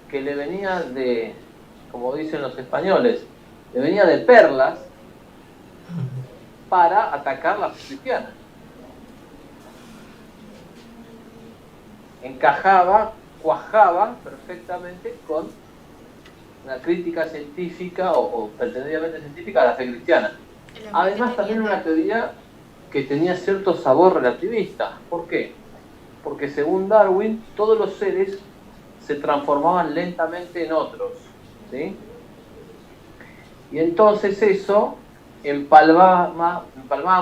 que le venía de, como dicen los españoles, le venía de perlas para atacar la fe cristiana. Encajaba, cuajaba perfectamente con una crítica científica o pretendidamente científica a la fe cristiana. Además también una teoría que tenía cierto sabor relativista. ¿Por qué? Porque según Darwin, todos los seres se transformaban lentamente en otros, ¿sí? Y entonces eso empalmaba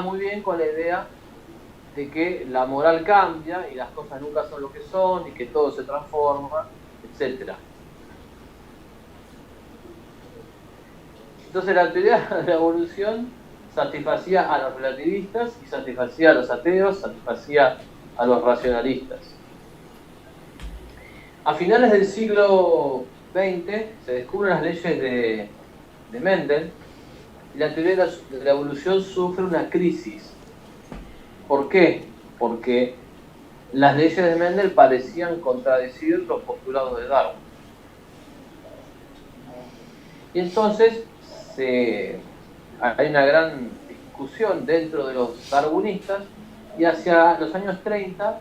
muy bien con la idea de que la moral cambia y las cosas nunca son lo que son y que todo se transforma, etc. Entonces la teoría de la evolución satisfacía a los relativistas y satisfacía a los ateos, satisfacía a los racionalistas. A finales del siglo XX se descubren las leyes de Mendel y la teoría de la evolución sufre una crisis. ¿Por qué? Porque las leyes de Mendel parecían contradecir los postulados de Darwin. Y entonces hay una gran discusión dentro de los darwinistas y hacia los años 30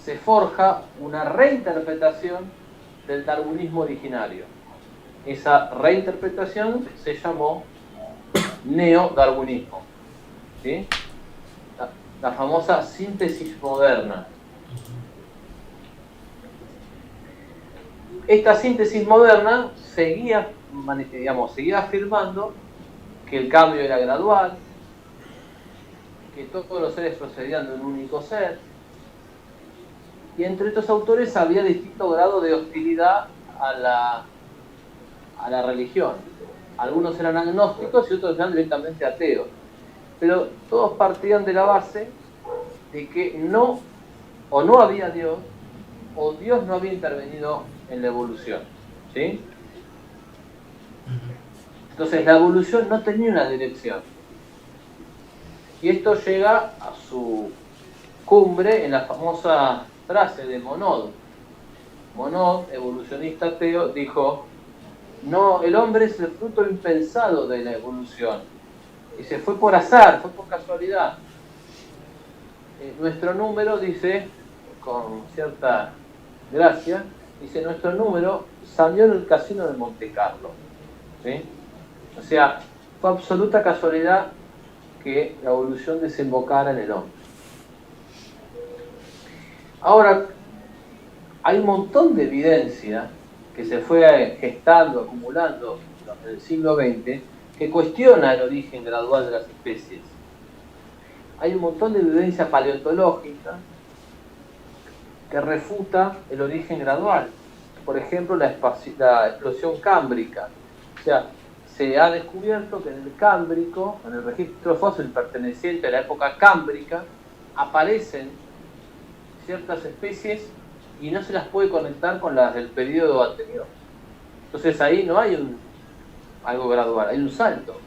se forja una reinterpretación del darwinismo originario. Esa reinterpretación se llamó neodarwinismo, ¿sí? La famosa síntesis moderna. Esta síntesis moderna seguía afirmando que el cambio era gradual, que todos los seres procedían de un único ser, y entre estos autores había distinto grado de hostilidad a la religión. Algunos eran agnósticos y otros eran directamente ateos, pero todos partían de la base de que no había Dios, o Dios no había intervenido en la evolución, ¿sí? Entonces la evolución no tenía una dirección. Y esto llega a su cumbre en la famosa frase de Monod. Monod, evolucionista ateo, dijo: no, el hombre es el fruto impensado de la evolución. Y se fue por azar, fue por casualidad. Nuestro número, dice, con cierta gracia, dice: nuestro número salió en el casino de Monte Carlo, ¿sí? O sea, fue absoluta casualidad que la evolución desembocara en el hombre. Ahora, hay un montón de evidencia que se fue gestando, acumulando en el siglo XX, que cuestiona el origen gradual de las especies. Hay un montón de evidencia paleontológica que refuta el origen gradual. Por ejemplo, la explosión cámbrica. O sea, se ha descubierto que en el Cámbrico, en el registro fósil perteneciente a la época cámbrica, aparecen ciertas especies y no se las puede conectar con las del periodo anterior. Entonces ahí no hay algo gradual, hay un salto.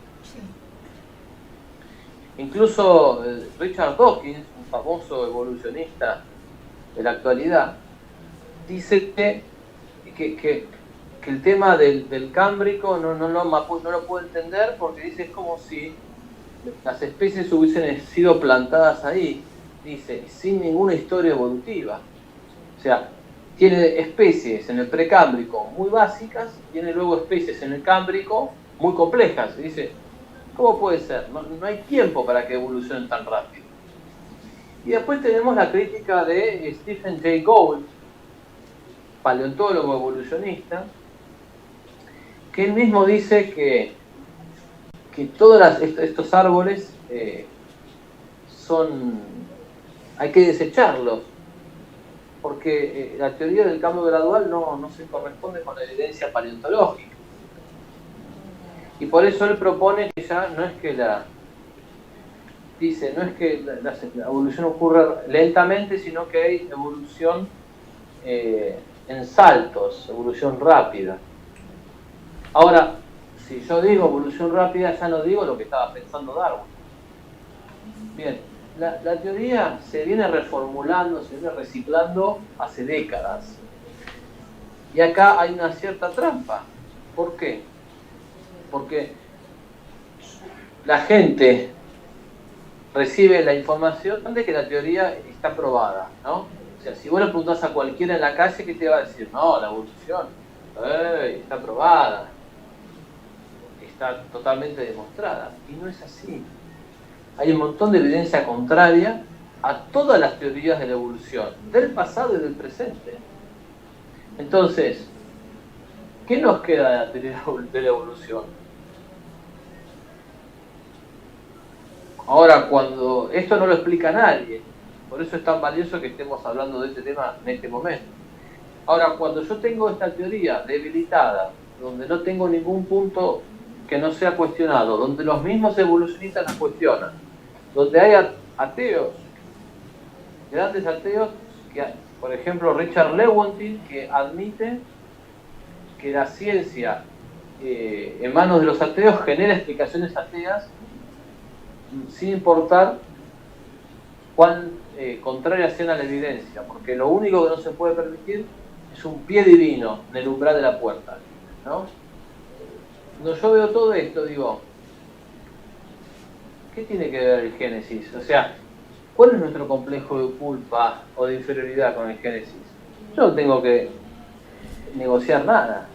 Incluso Richard Dawkins, un famoso evolucionista de la actualidad, dice que el tema del Cámbrico no lo puede entender, porque dice es como si las especies hubiesen sido plantadas ahí, dice, sin ninguna historia evolutiva. O sea, tiene especies en el Precámbrico muy básicas, tiene luego especies en el Cámbrico muy complejas. Dice, ¿cómo puede ser? No hay tiempo para que evolucionen tan rápido. Y después tenemos la crítica de Stephen Jay Gould, paleontólogo evolucionista, que él mismo dice que todos estos árboles hay que desecharlos, porque la teoría del cambio gradual no se corresponde con la evidencia paleontológica. Y por eso él propone que ya no es que la evolución ocurra lentamente, sino que hay evolución en saltos, evolución rápida. Ahora, si yo digo evolución rápida, ya no digo lo que estaba pensando Darwin. Bien, la teoría se viene reformulando, se viene reciclando hace décadas. Y acá hay una cierta trampa. ¿Por qué? Porque la gente recibe la información de que la teoría está probada, ¿no? O sea, si vos le preguntás a cualquiera en la calle, ¿qué te va a decir? No, la evolución está probada, está totalmente demostrada. Y no es así. Hay un montón de evidencia contraria a todas las teorías de la evolución, del pasado y del presente. Entonces, ¿qué nos queda de la teoría de la evolución? Ahora, cuando esto no lo explica nadie, por eso es tan valioso que estemos hablando de este tema en este momento. Ahora, cuando yo tengo esta teoría debilitada, donde no tengo ningún punto que no sea cuestionado, donde los mismos evolucionistas la cuestionan, donde hay ateos, grandes ateos, que, por ejemplo Richard Lewontin, que admite que la ciencia en manos de los ateos genera explicaciones ateas sin importar cuán contrarias sean a la evidencia, porque lo único que no se puede permitir es un pie divino en el umbral de la puerta, ¿no? Cuando yo veo todo esto, digo, ¿qué tiene que ver el Génesis? O sea, ¿cuál es nuestro complejo de culpa o de inferioridad con el Génesis? Yo no tengo que negociar nada.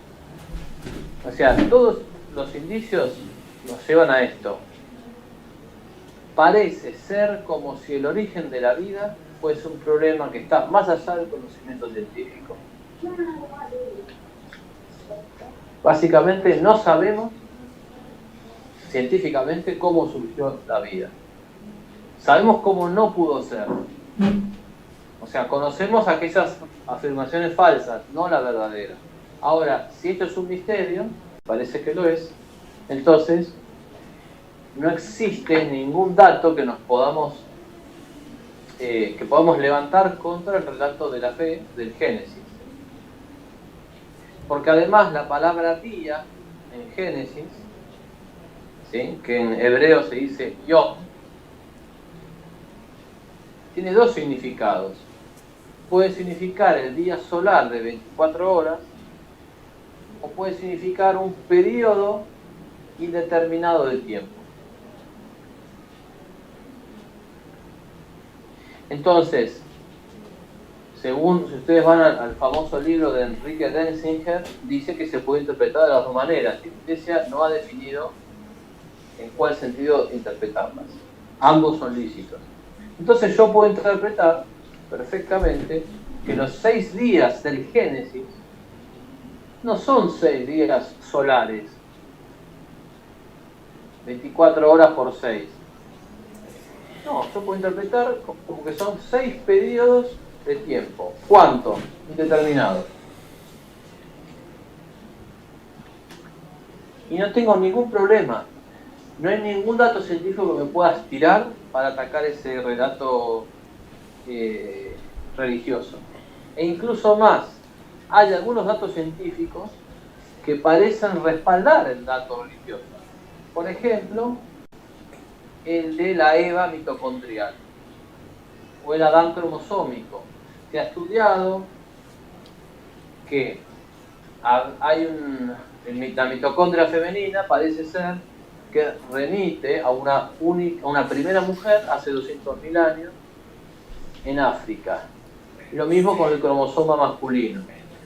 O sea, todos los indicios nos llevan a esto. Parece ser como si el origen de la vida fuese un problema que está más allá del conocimiento científico. Básicamente no sabemos científicamente cómo surgió la vida. Sabemos cómo no pudo ser. O sea, conocemos aquellas afirmaciones falsas, no la verdadera. Ahora, si esto es un misterio, parece que lo es, entonces no existe ningún dato que podamos levantar contra el relato de la fe del Génesis. Porque además la palabra día en Génesis, ¿sí?, que en hebreo se dice yom, tiene dos significados. Puede significar el día solar de 24 horas o puede significar un periodo indeterminado de tiempo. Entonces, si ustedes van al famoso libro de Enrique Denzinger, dice que se puede interpretar de las dos maneras. La Iglesia no ha definido en cuál sentido interpretarlas. Ambos son lícitos. Entonces yo puedo interpretar perfectamente que los 6 días del Génesis no son 6 días solares, 24 horas por 6. No, yo puedo interpretar como que son 6 periodos de tiempo. ¿Cuánto? Indeterminado. Y no tengo ningún problema. No hay ningún dato científico que me pueda estirar para atacar ese relato religioso. E incluso más, hay algunos datos científicos que parecen respaldar el dato religioso. Por ejemplo, el de la Eva mitocondrial o el Adán cromosómico. Se ha estudiado que la mitocondria femenina parece ser que remite a una primera mujer hace 200.000 años en África. Y lo mismo con el cromosoma masculino.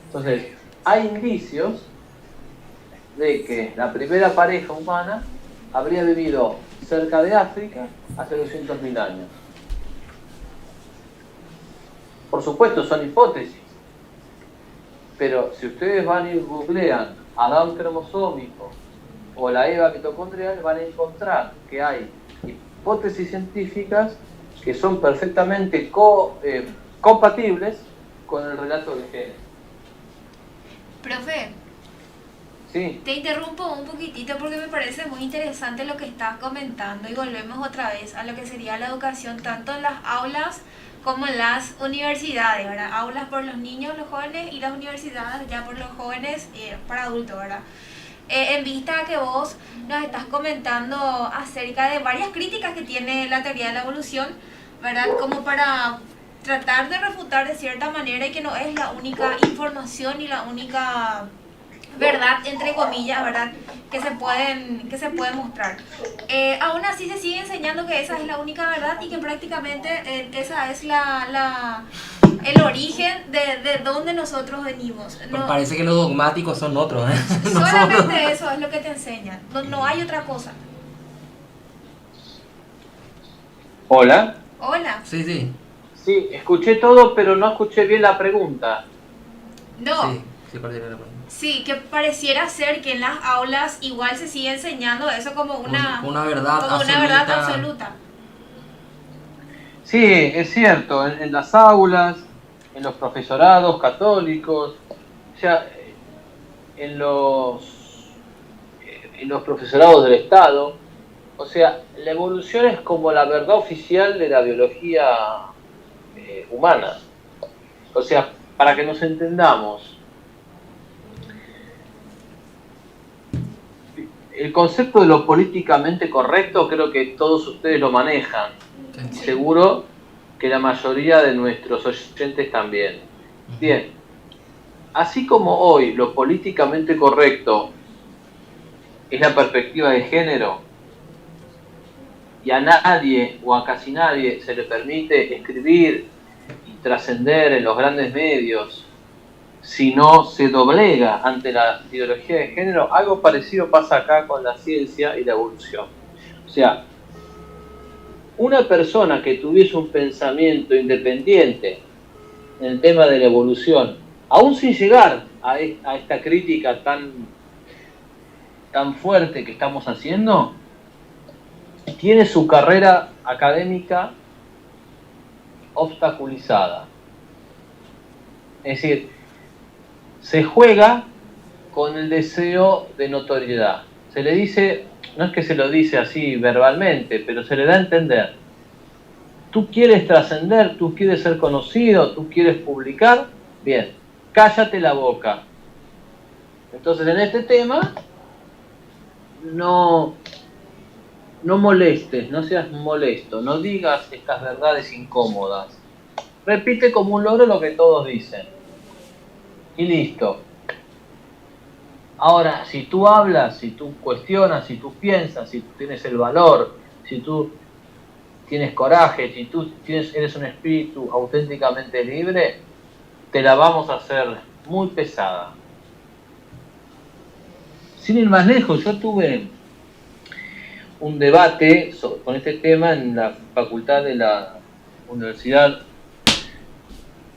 Entonces, hay indicios de que la primera pareja humana habría vivido cerca de África hace 200.000 años. Por supuesto, son hipótesis, pero si ustedes van y googlean Adán cromosómico o la Eva mitocondrial, van a encontrar que hay hipótesis científicas que son perfectamente compatibles con el relato de género. Profe, Sí. te interrumpo un poquitito porque me parece muy interesante lo que estás comentando y volvemos otra vez a lo que sería la educación tanto en las aulas como en las universidades, ¿verdad? Aulas por los niños, los jóvenes, y las universidades ya por los jóvenes para adultos, ¿verdad? En vista a que vos nos estás comentando acerca de varias críticas que tiene la teoría de la evolución, ¿verdad? Como para tratar de refutar de cierta manera y que no es la única información y la única verdad, entre comillas, ¿verdad? Que se pueden mostrar. Aún así se sigue enseñando que esa es la única verdad y que prácticamente esa es el origen de donde nosotros venimos. No, Parece que los dogmáticos son otros, ¿eh? solamente eso es lo que te enseñan. No hay otra cosa. Hola. Hola. Sí, sí. Sí, escuché todo, pero no escuché bien la pregunta. No. Sí, perdí la pregunta. Sí, que pareciera ser que en las aulas igual se sigue enseñando eso como una verdad como absoluta. una verdad absoluta. Sí, es cierto, en las aulas, en los profesorados católicos, o sea, en los profesorados del Estado, o sea, la evolución es como la verdad oficial de la biología humana. O sea, para que nos entendamos, el concepto de lo políticamente correcto creo que todos ustedes lo manejan. Sí. Seguro que la mayoría de nuestros oyentes también. Bien, así como hoy lo políticamente correcto es la perspectiva de género y a nadie o a casi nadie se le permite escribir y trascender en los grandes medios si no se doblega ante la ideología de género, algo parecido pasa acá con la ciencia y la evolución. O sea, una persona que tuviese un pensamiento independiente en el tema de la evolución, aún sin llegar a esta crítica tan fuerte que estamos haciendo, tiene su carrera académica obstaculizada. Es decir, se juega con el deseo de notoriedad. Se le dice, no es que se lo dice así verbalmente, pero se le da a entender. Tú quieres trascender, tú quieres ser conocido, tú quieres publicar, bien, cállate la boca. Entonces en este tema, no molestes, no seas molesto, no digas estas verdades incómodas. Repite como un loro lo que todos dicen. Y listo. Ahora, si tú hablas, si tú cuestionas, si tú piensas, si tú tienes el valor, si tú tienes coraje, si tú eres un espíritu auténticamente libre, te la vamos a hacer muy pesada. Sin ir más lejos, yo tuve un debate con este tema en la facultad de la Universidad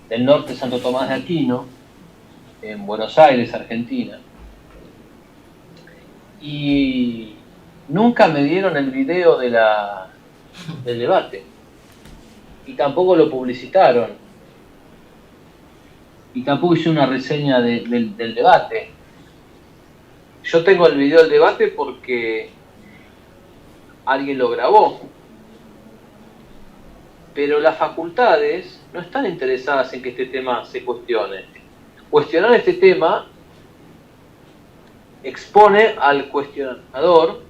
del Norte Santo Tomás de Aquino, en Buenos Aires, Argentina, y nunca me dieron el video del debate y tampoco lo publicitaron y tampoco hice una reseña del debate. Yo tengo el video del debate porque alguien lo grabó, pero las facultades no están interesadas en que este tema se cuestione. Cuestionar este tema expone al cuestionador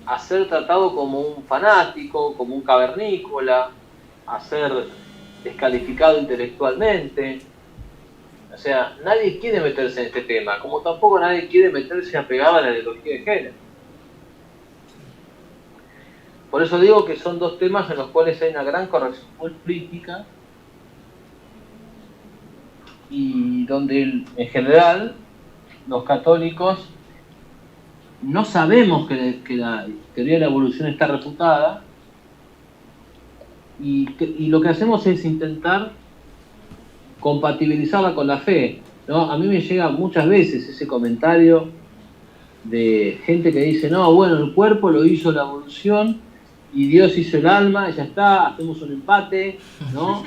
a ser tratado como un fanático, como un cavernícola, a ser descalificado intelectualmente. O sea, nadie quiere meterse en este tema, como tampoco nadie quiere meterse a pegar a la ideología de género. Por eso digo que son dos temas en los cuales hay una gran corrección política y donde en general los católicos no sabemos que la teoría de la evolución está refutada y lo que hacemos es intentar compatibilizarla con la fe, ¿no? A mí me llega muchas veces ese comentario de gente que dice, no, bueno, el cuerpo lo hizo la evolución y Dios hizo el alma, y ya está, hacemos un empate, ¿no?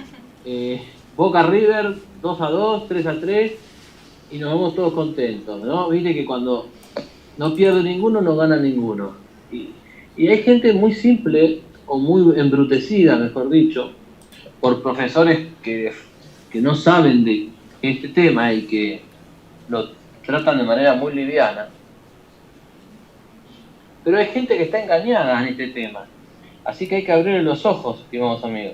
Boca River, 2-2, 3-3, y nos vamos todos contentos, ¿no? Viste que cuando no pierde ninguno, no gana ninguno. Y hay gente muy simple, o muy embrutecida, mejor dicho, por profesores que no saben de este tema y que lo tratan de manera muy liviana. Pero hay gente que está engañada en este tema. Así que hay que abrir los ojos, estimados amigos.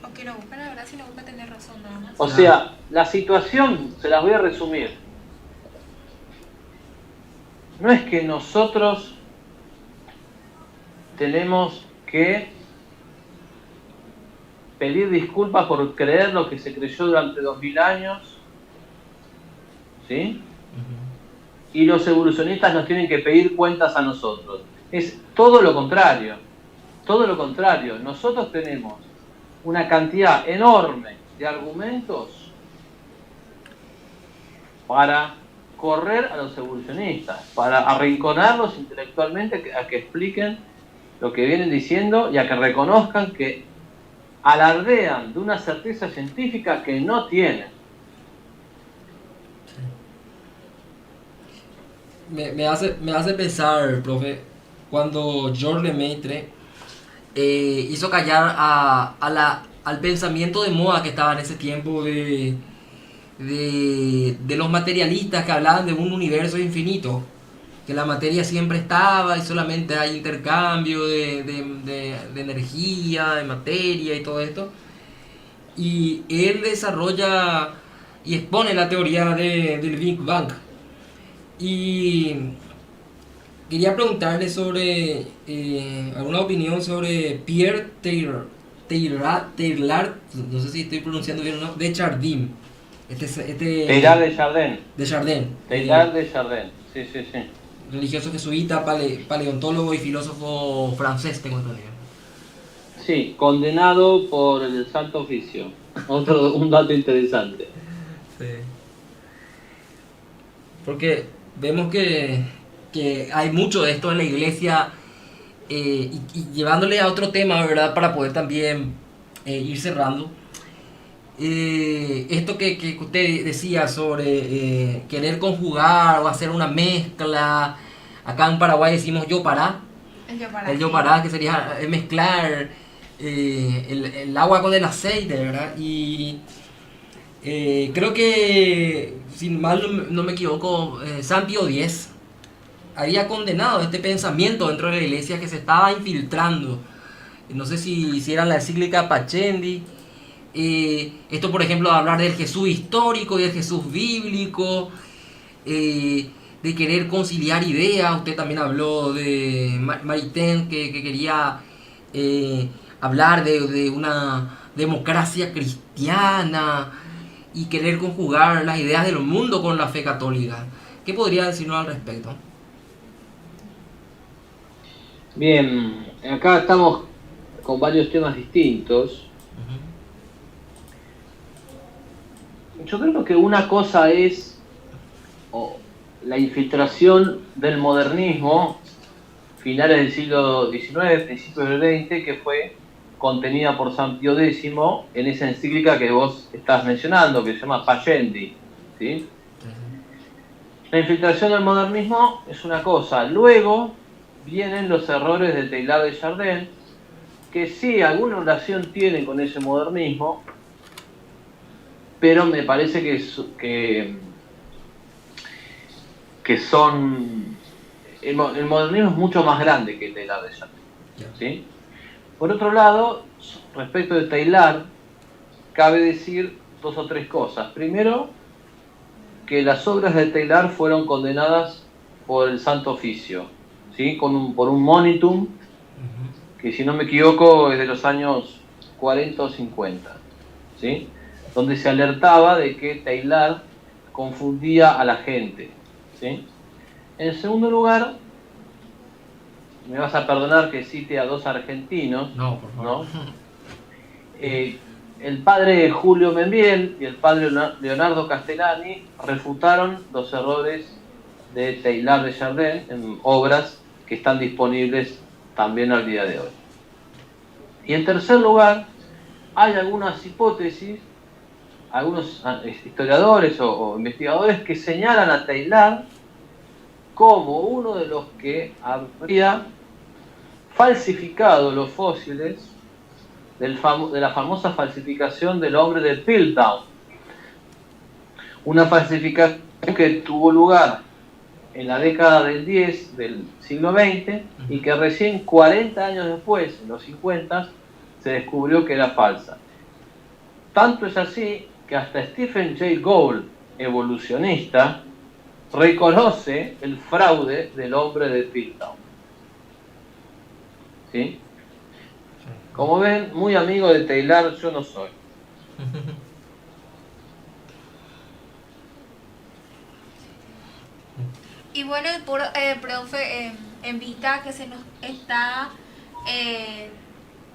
O que no buscan la verdad, sino buscan tener razón nada más. O sea, la situación, se las voy a resumir. No es que nosotros tenemos que pedir disculpas por creer lo que se creyó durante 2000 años, ¿sí? Y los evolucionistas nos tienen que pedir cuentas a nosotros. Es todo lo contrario. Todo lo contrario. Nosotros tenemos una cantidad enorme de argumentos para correr a los evolucionistas, para arrinconarlos intelectualmente a que expliquen lo que vienen diciendo y a que reconozcan que alardean de una certeza científica que no tienen. Me hace pensar, profe, cuando George Lemaitre hizo callar al pensamiento de moda que estaba en ese tiempo de los materialistas que hablaban de un universo infinito, que la materia siempre estaba y solamente hay intercambio de energía, de materia y todo esto. Y él desarrolla y expone la teoría del Big Bang. Y quería preguntarle sobre alguna opinión sobre Pierre Teilhard, no sé si estoy pronunciando bien o no, de Chardin. Teilhard de Chardin. De Chardin. Teilhard de Chardin, sí. Religioso jesuita, paleontólogo y filósofo francés, tengo entendido. Sí, condenado por el Santo Oficio. Un dato interesante. Sí. Porque vemos que hay mucho de esto en la iglesia y llevándole a otro tema, ¿verdad? Para poder también ir cerrando. Esto que usted decía sobre querer conjugar o hacer una mezcla. Acá en Paraguay decimos yo pará. El yo pará, que sería mezclar el agua con el aceite, ¿verdad? Y creo que, si mal no me equivoco, San Pío X había condenado este pensamiento dentro de la iglesia que se estaba infiltrando. No sé si era la encíclica Pachendi. Esto, por ejemplo, de hablar del Jesús histórico y del Jesús bíblico, de querer conciliar ideas. Usted también habló de Maritain, que quería hablar de una democracia cristiana y querer conjugar las ideas del mundo con la fe católica. ¿Qué podría decirnos al respecto? Bien, acá estamos con varios temas distintos. Yo creo que una cosa es la infiltración del modernismo, finales del siglo XIX, principios del XX, que fue contenida por San Pío X en esa encíclica que vos estás mencionando, que se llama Pachendi, ¿sí? La infiltración del modernismo es una cosa. Luego vienen los errores de Teilhard de Chardin, que sí, alguna relación tienen con ese modernismo, pero me parece que que son... El modernismo es mucho más grande que Teilhard de Chardin, ¿sí? Por otro lado, respecto de Teilhard, cabe decir 2 o 3 cosas. Primero, que las obras de Teilhard fueron condenadas por el Santo Oficio, ¿sí? Por un monitum, que si no me equivoco es de los años 40 o 50, ¿sí? Donde se alertaba de que Teilhard confundía a la gente, ¿sí? En segundo lugar, me vas a perdonar que cite a 2 argentinos, No, por favor. ¿no? El padre Julio Membiel y el padre Leonardo Castellani refutaron los errores de Teilhard de Chardin en obras que están disponibles también al día de hoy. Y en tercer lugar, hay algunas hipótesis, algunos historiadores o investigadores que señalan a Teilhard como uno de los que habría falsificado los fósiles de la famosa falsificación del hombre de Piltdown. Una falsificación que tuvo lugar en la década del 10 del siglo XX y que recién 40 años después, en los 50, se descubrió que era falsa. Tanto es así que hasta Stephen Jay Gould, evolucionista, reconoce el fraude del hombre de Piltdown. ¿Sí? Como ven, muy amigo de Teilhard yo no soy. Y bueno, profe, en vista que se nos está...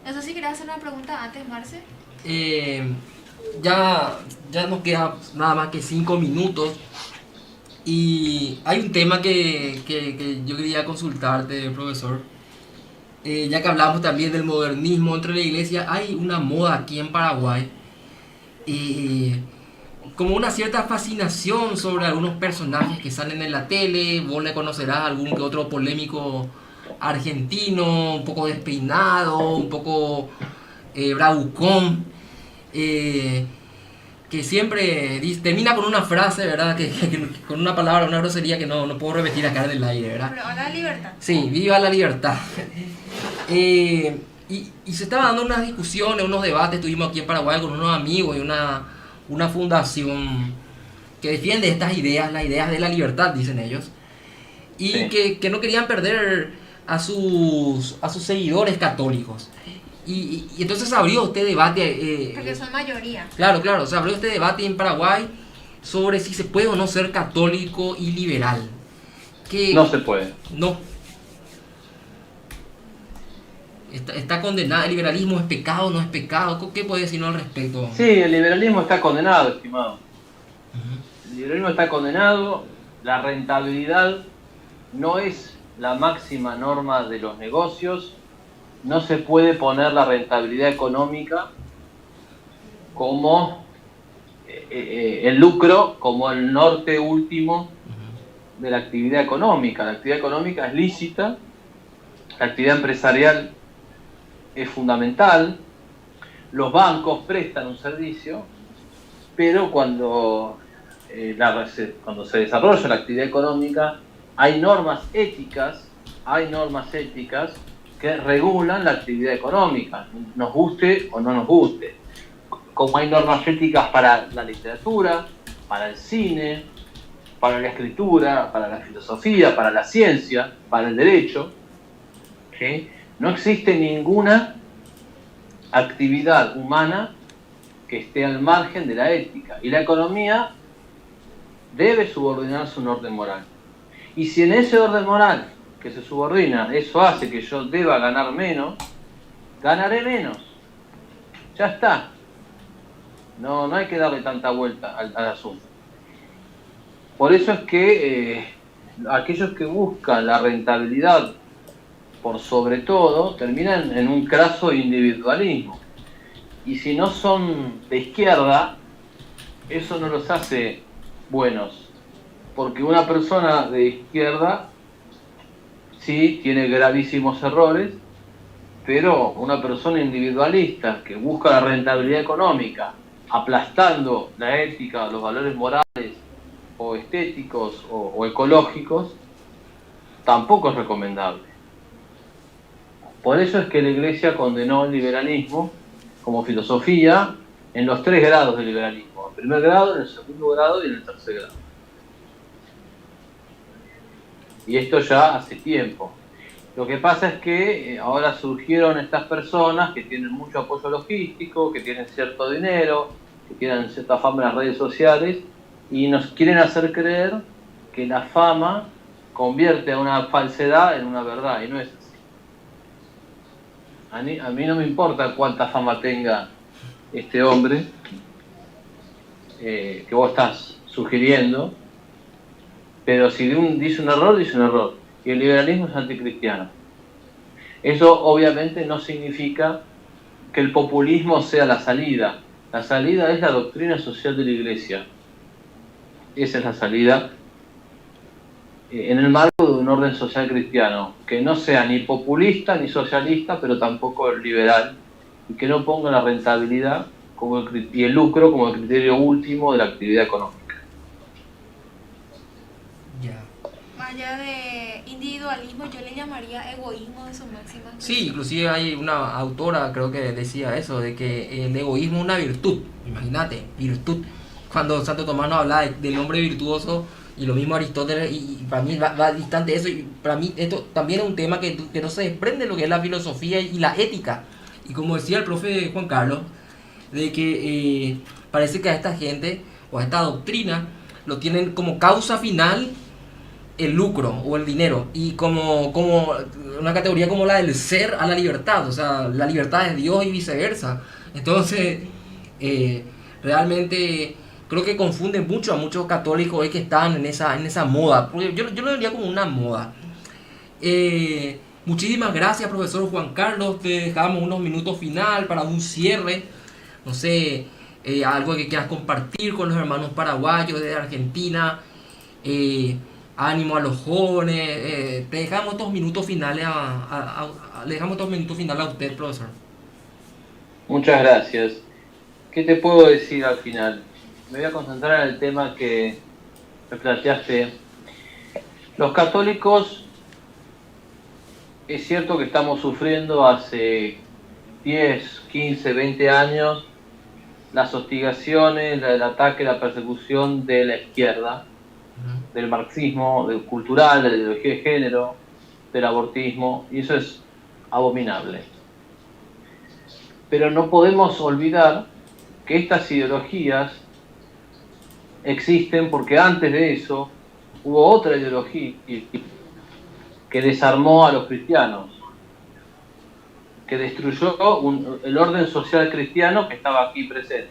no sé si querías hacer una pregunta antes, Marce. Ya nos queda nada más que 5 minutos. Y hay un tema que yo quería consultarte, profesor. Ya que hablamos también del modernismo dentro de la iglesia, hay una moda aquí en Paraguay, como una cierta fascinación sobre algunos personajes que salen en la tele. Vos le conocerás algún que otro polémico argentino, un poco despeinado, un poco bravucón, que siempre termina con una frase, ¿verdad? Que con una palabra, una grosería que no puedo repetir acá en el aire, ¿verdad? Pero la libertad. Sí, viva la libertad. Y se estaban dando unas discusiones, unos debates, estuvimos aquí en Paraguay con unos amigos y una fundación que defiende estas ideas, las ideas de la libertad, dicen ellos, y sí, que no querían perder a sus seguidores católicos. Y entonces abrió este debate... porque son mayoría. Claro, o sea, abrió este debate en Paraguay sobre si se puede o no ser católico y liberal. No se puede. No. Está condenado. ¿El liberalismo es pecado o no es pecado? ¿Qué puede decirnos al respecto? Sí, el liberalismo está condenado, estimado. El liberalismo está condenado. La rentabilidad no es la máxima norma de los negocios. No se puede poner la rentabilidad económica como el lucro, como el norte último de la actividad económica. La actividad económica es lícita, la actividad empresarial es fundamental, los bancos prestan un servicio, pero cuando se desarrolla la actividad económica hay normas éticas que regulan la actividad económica, nos guste o no nos guste. Como hay normas éticas para la literatura, para el cine, para la escritura, para la filosofía, para la ciencia, para el derecho, ¿sí? No existe ninguna actividad humana que esté al margen de la ética. Y la economía debe subordinarse a un orden moral. Y si en ese orden moral que se subordina, eso hace que yo deba ganar menos, ganaré menos. Ya está. No hay que darle tanta vuelta al asunto. Por eso es que aquellos que buscan la rentabilidad por sobre todo terminan en un craso individualismo. Y si no son de izquierda, eso no los hace buenos. Porque una persona de izquierda sí tiene gravísimos errores, pero una persona individualista que busca la rentabilidad económica, aplastando la ética, los valores morales o estéticos o ecológicos, tampoco es recomendable. Por eso es que la Iglesia condenó el liberalismo como filosofía en los 3 grados del liberalismo: en el primer grado, en el segundo grado y en el tercer grado. Y esto ya hace tiempo. Lo que pasa es que ahora surgieron estas personas que tienen mucho apoyo logístico, que tienen cierto dinero, que tienen cierta fama en las redes sociales, y nos quieren hacer creer que la fama convierte a una falsedad en una verdad, y no es así. A mí no me importa cuánta fama tenga este hombre que vos estás sugiriendo, pero si dice un error, dice un error. Y el liberalismo es anticristiano. Eso obviamente no significa que el populismo sea la salida. La salida es la doctrina social de la Iglesia. Esa es la salida en el marco de un orden social cristiano, que no sea ni populista ni socialista, pero tampoco liberal, y que no ponga la rentabilidad y el lucro como el criterio último de la actividad económica. Ya. Más allá de individualismo, yo le llamaría egoísmo de su máxima expresión. Sí, inclusive hay una autora, creo que decía eso, de que el egoísmo es una virtud. Imagínate, virtud. Cuando Santo Tomás nos habla del hombre virtuoso, y lo mismo Aristóteles, y para mí va distante eso, y para mí esto también es un tema que no se desprende de lo que es la filosofía y la ética. Y como decía el profe Juan Carlos, de que parece que a esta gente, o a esta doctrina, lo tienen como causa final el lucro o el dinero, y como una categoría como la del ser a la libertad, o sea, la libertad es Dios y viceversa. Entonces, realmente creo que confunden mucho a muchos católicos hoy que están en esa moda, porque yo lo diría como una moda. Muchísimas gracias, profesor Juan Carlos. Te dejamos unos minutos final para un cierre, no sé, algo que quieras compartir con los hermanos paraguayos de Argentina. Ánimo a los jóvenes. Te dejamos estos minutos finales le dejamos estos minutos finales a usted, profesor. Muchas gracias. ¿Qué te puedo decir al final? Me voy a concentrar en el tema que me planteaste. Los católicos, es cierto que estamos sufriendo hace 10, 15, 20 años las hostigaciones, el ataque, la persecución de la izquierda, del marxismo, del cultural, de la ideología de género, del abortismo, y eso es abominable. Pero no podemos olvidar que estas ideologías existen porque antes de eso hubo otra ideología que desarmó a los cristianos, que destruyó el orden social cristiano que estaba aquí presente.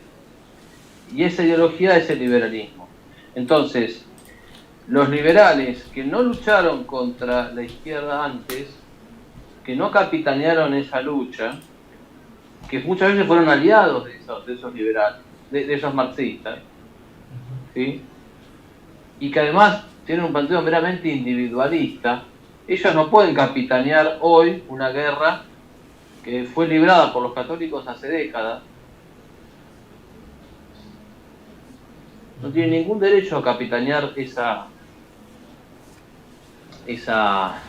Y esa ideología es el liberalismo. Entonces, los liberales que no lucharon contra la izquierda antes, que no capitanearon esa lucha, que muchas veces fueron aliados de esos liberales, de esos marxistas, ¿sí? Y que además tienen un planteo meramente individualista, ellos no pueden capitanear hoy una guerra que fue librada por los católicos hace décadas. No tienen ningún derecho a capitanear esa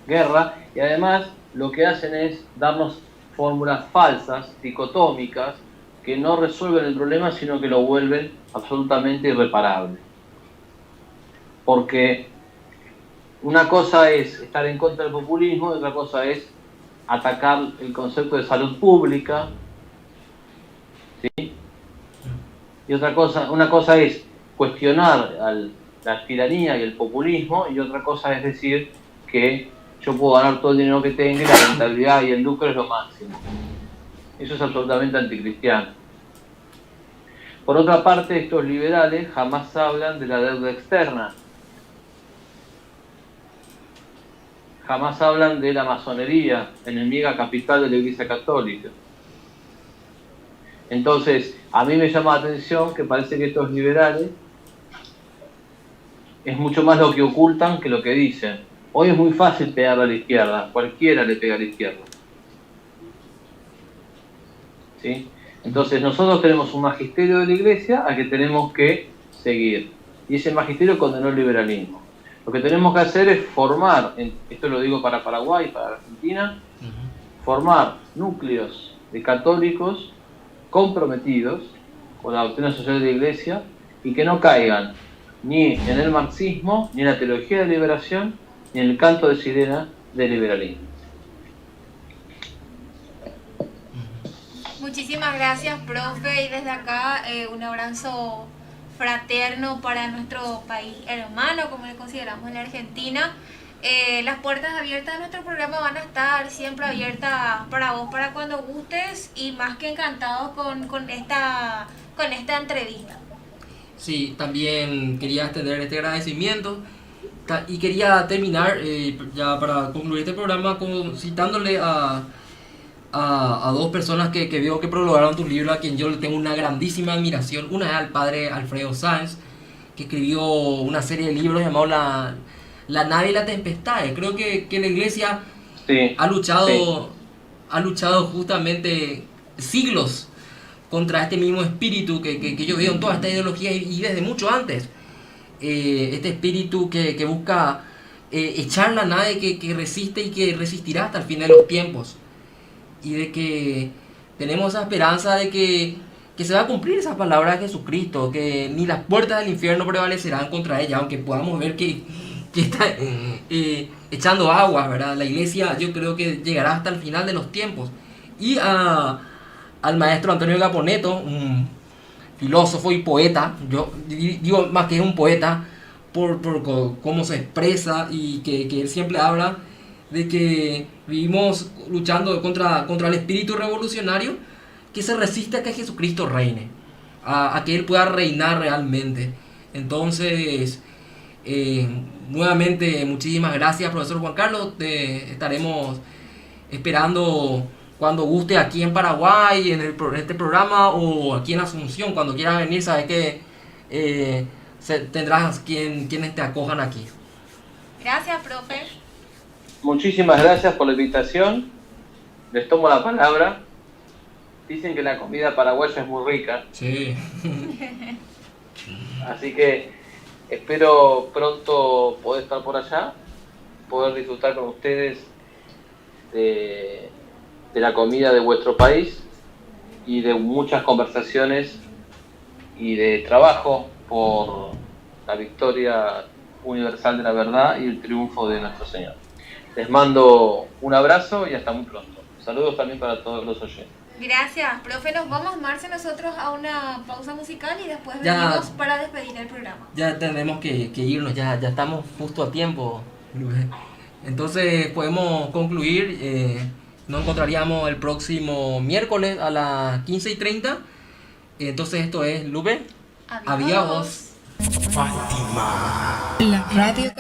guerra, y además lo que hacen es darnos fórmulas falsas, dicotómicas, que no resuelven el problema, sino que lo vuelven absolutamente irreparable. Porque una cosa es estar en contra del populismo y otra cosa es atacar el concepto de salud pública, ¿sí? Y una cosa es cuestionar la tiranía y el populismo, y otra cosa es decir que yo puedo ganar todo el dinero que tenga y la rentabilidad y el lucro es lo máximo. Eso es absolutamente anticristiano. Por otra parte, estos liberales jamás hablan de la deuda externa. Jamás hablan de la masonería, enemiga capital de la Iglesia Católica. Entonces, a mí me llama la atención que parece que estos liberales es mucho más lo que ocultan que lo que dicen. Hoy es muy fácil pegarle a la izquierda, cualquiera le pega a la izquierda, ¿sí? Entonces nosotros tenemos un magisterio de la Iglesia al que tenemos que seguir. y ese magisterio condenó el liberalismo. Lo que tenemos que hacer es formar, esto lo digo para Paraguay, para Argentina, formar núcleos de católicos comprometidos con la doctrina social de la Iglesia y que no caigan ni en el marxismo, ni en la teología de liberación, ni en el canto de sirena del liberalismo. Muchísimas gracias, profe, y desde acá un abrazo fraterno para nuestro país hermano, como le consideramos en la Argentina. Las puertas abiertas de nuestro programa van a estar siempre abiertas para vos, para cuando gustes, y más que encantados con esta entrevista. Sí, también quería extender este agradecimiento y quería terminar ya para concluir este programa citándole a dos personas que veo que prologaron tu libro, a quien yo le tengo una grandísima admiración. Una es al padre Alfredo Sanz, que escribió una serie de libros llamados La nave y la tempestad. Creo que la iglesia ha luchado justamente siglos contra este mismo espíritu que yo veo en toda esta ideología y desde mucho antes. Este espíritu que busca echar la nave que resiste y que resistirá hasta el fin de los tiempos. Y de que tenemos esa esperanza de que se va a cumplir esa palabra de Jesucristo, que ni las puertas del infierno prevalecerán contra ella, aunque podamos ver que está echando agua, ¿verdad? La iglesia, yo creo que llegará hasta el final de los tiempos. Y al maestro Antonio Gaponeto, un filósofo y poeta, yo digo más que es un poeta por cómo se expresa, y que él siempre habla de que vivimos luchando contra el espíritu revolucionario que se resiste a que Jesucristo reine, a que Él pueda reinar realmente. Entonces, nuevamente muchísimas gracias, profesor Juan Carlos. Te estaremos esperando cuando guste aquí en Paraguay, en este programa, o aquí en Asunción. Cuando quieras venir, sabes que tendrás quienes te acojan aquí. Gracias, profe. Muchísimas gracias por la invitación. Les tomo la palabra. Dicen que la comida paraguaya es muy rica. Sí. Así que espero pronto poder estar por allá, poder disfrutar con ustedes de la comida de vuestro país y de muchas conversaciones y de trabajo por la victoria universal de la verdad y el triunfo de nuestro Señor. Les mando un abrazo y hasta muy pronto. Saludos también para todos los oyentes. Gracias, profe. Nos vamos, Marce, nosotros a una pausa musical y después Ya, venimos para despedir el programa. Ya tenemos que irnos, ya estamos justo a tiempo. Entonces podemos concluir. Nos encontraríamos el próximo miércoles a las 15:30. Entonces esto es Lupe. Adiós. Adiós. Fátima. La radio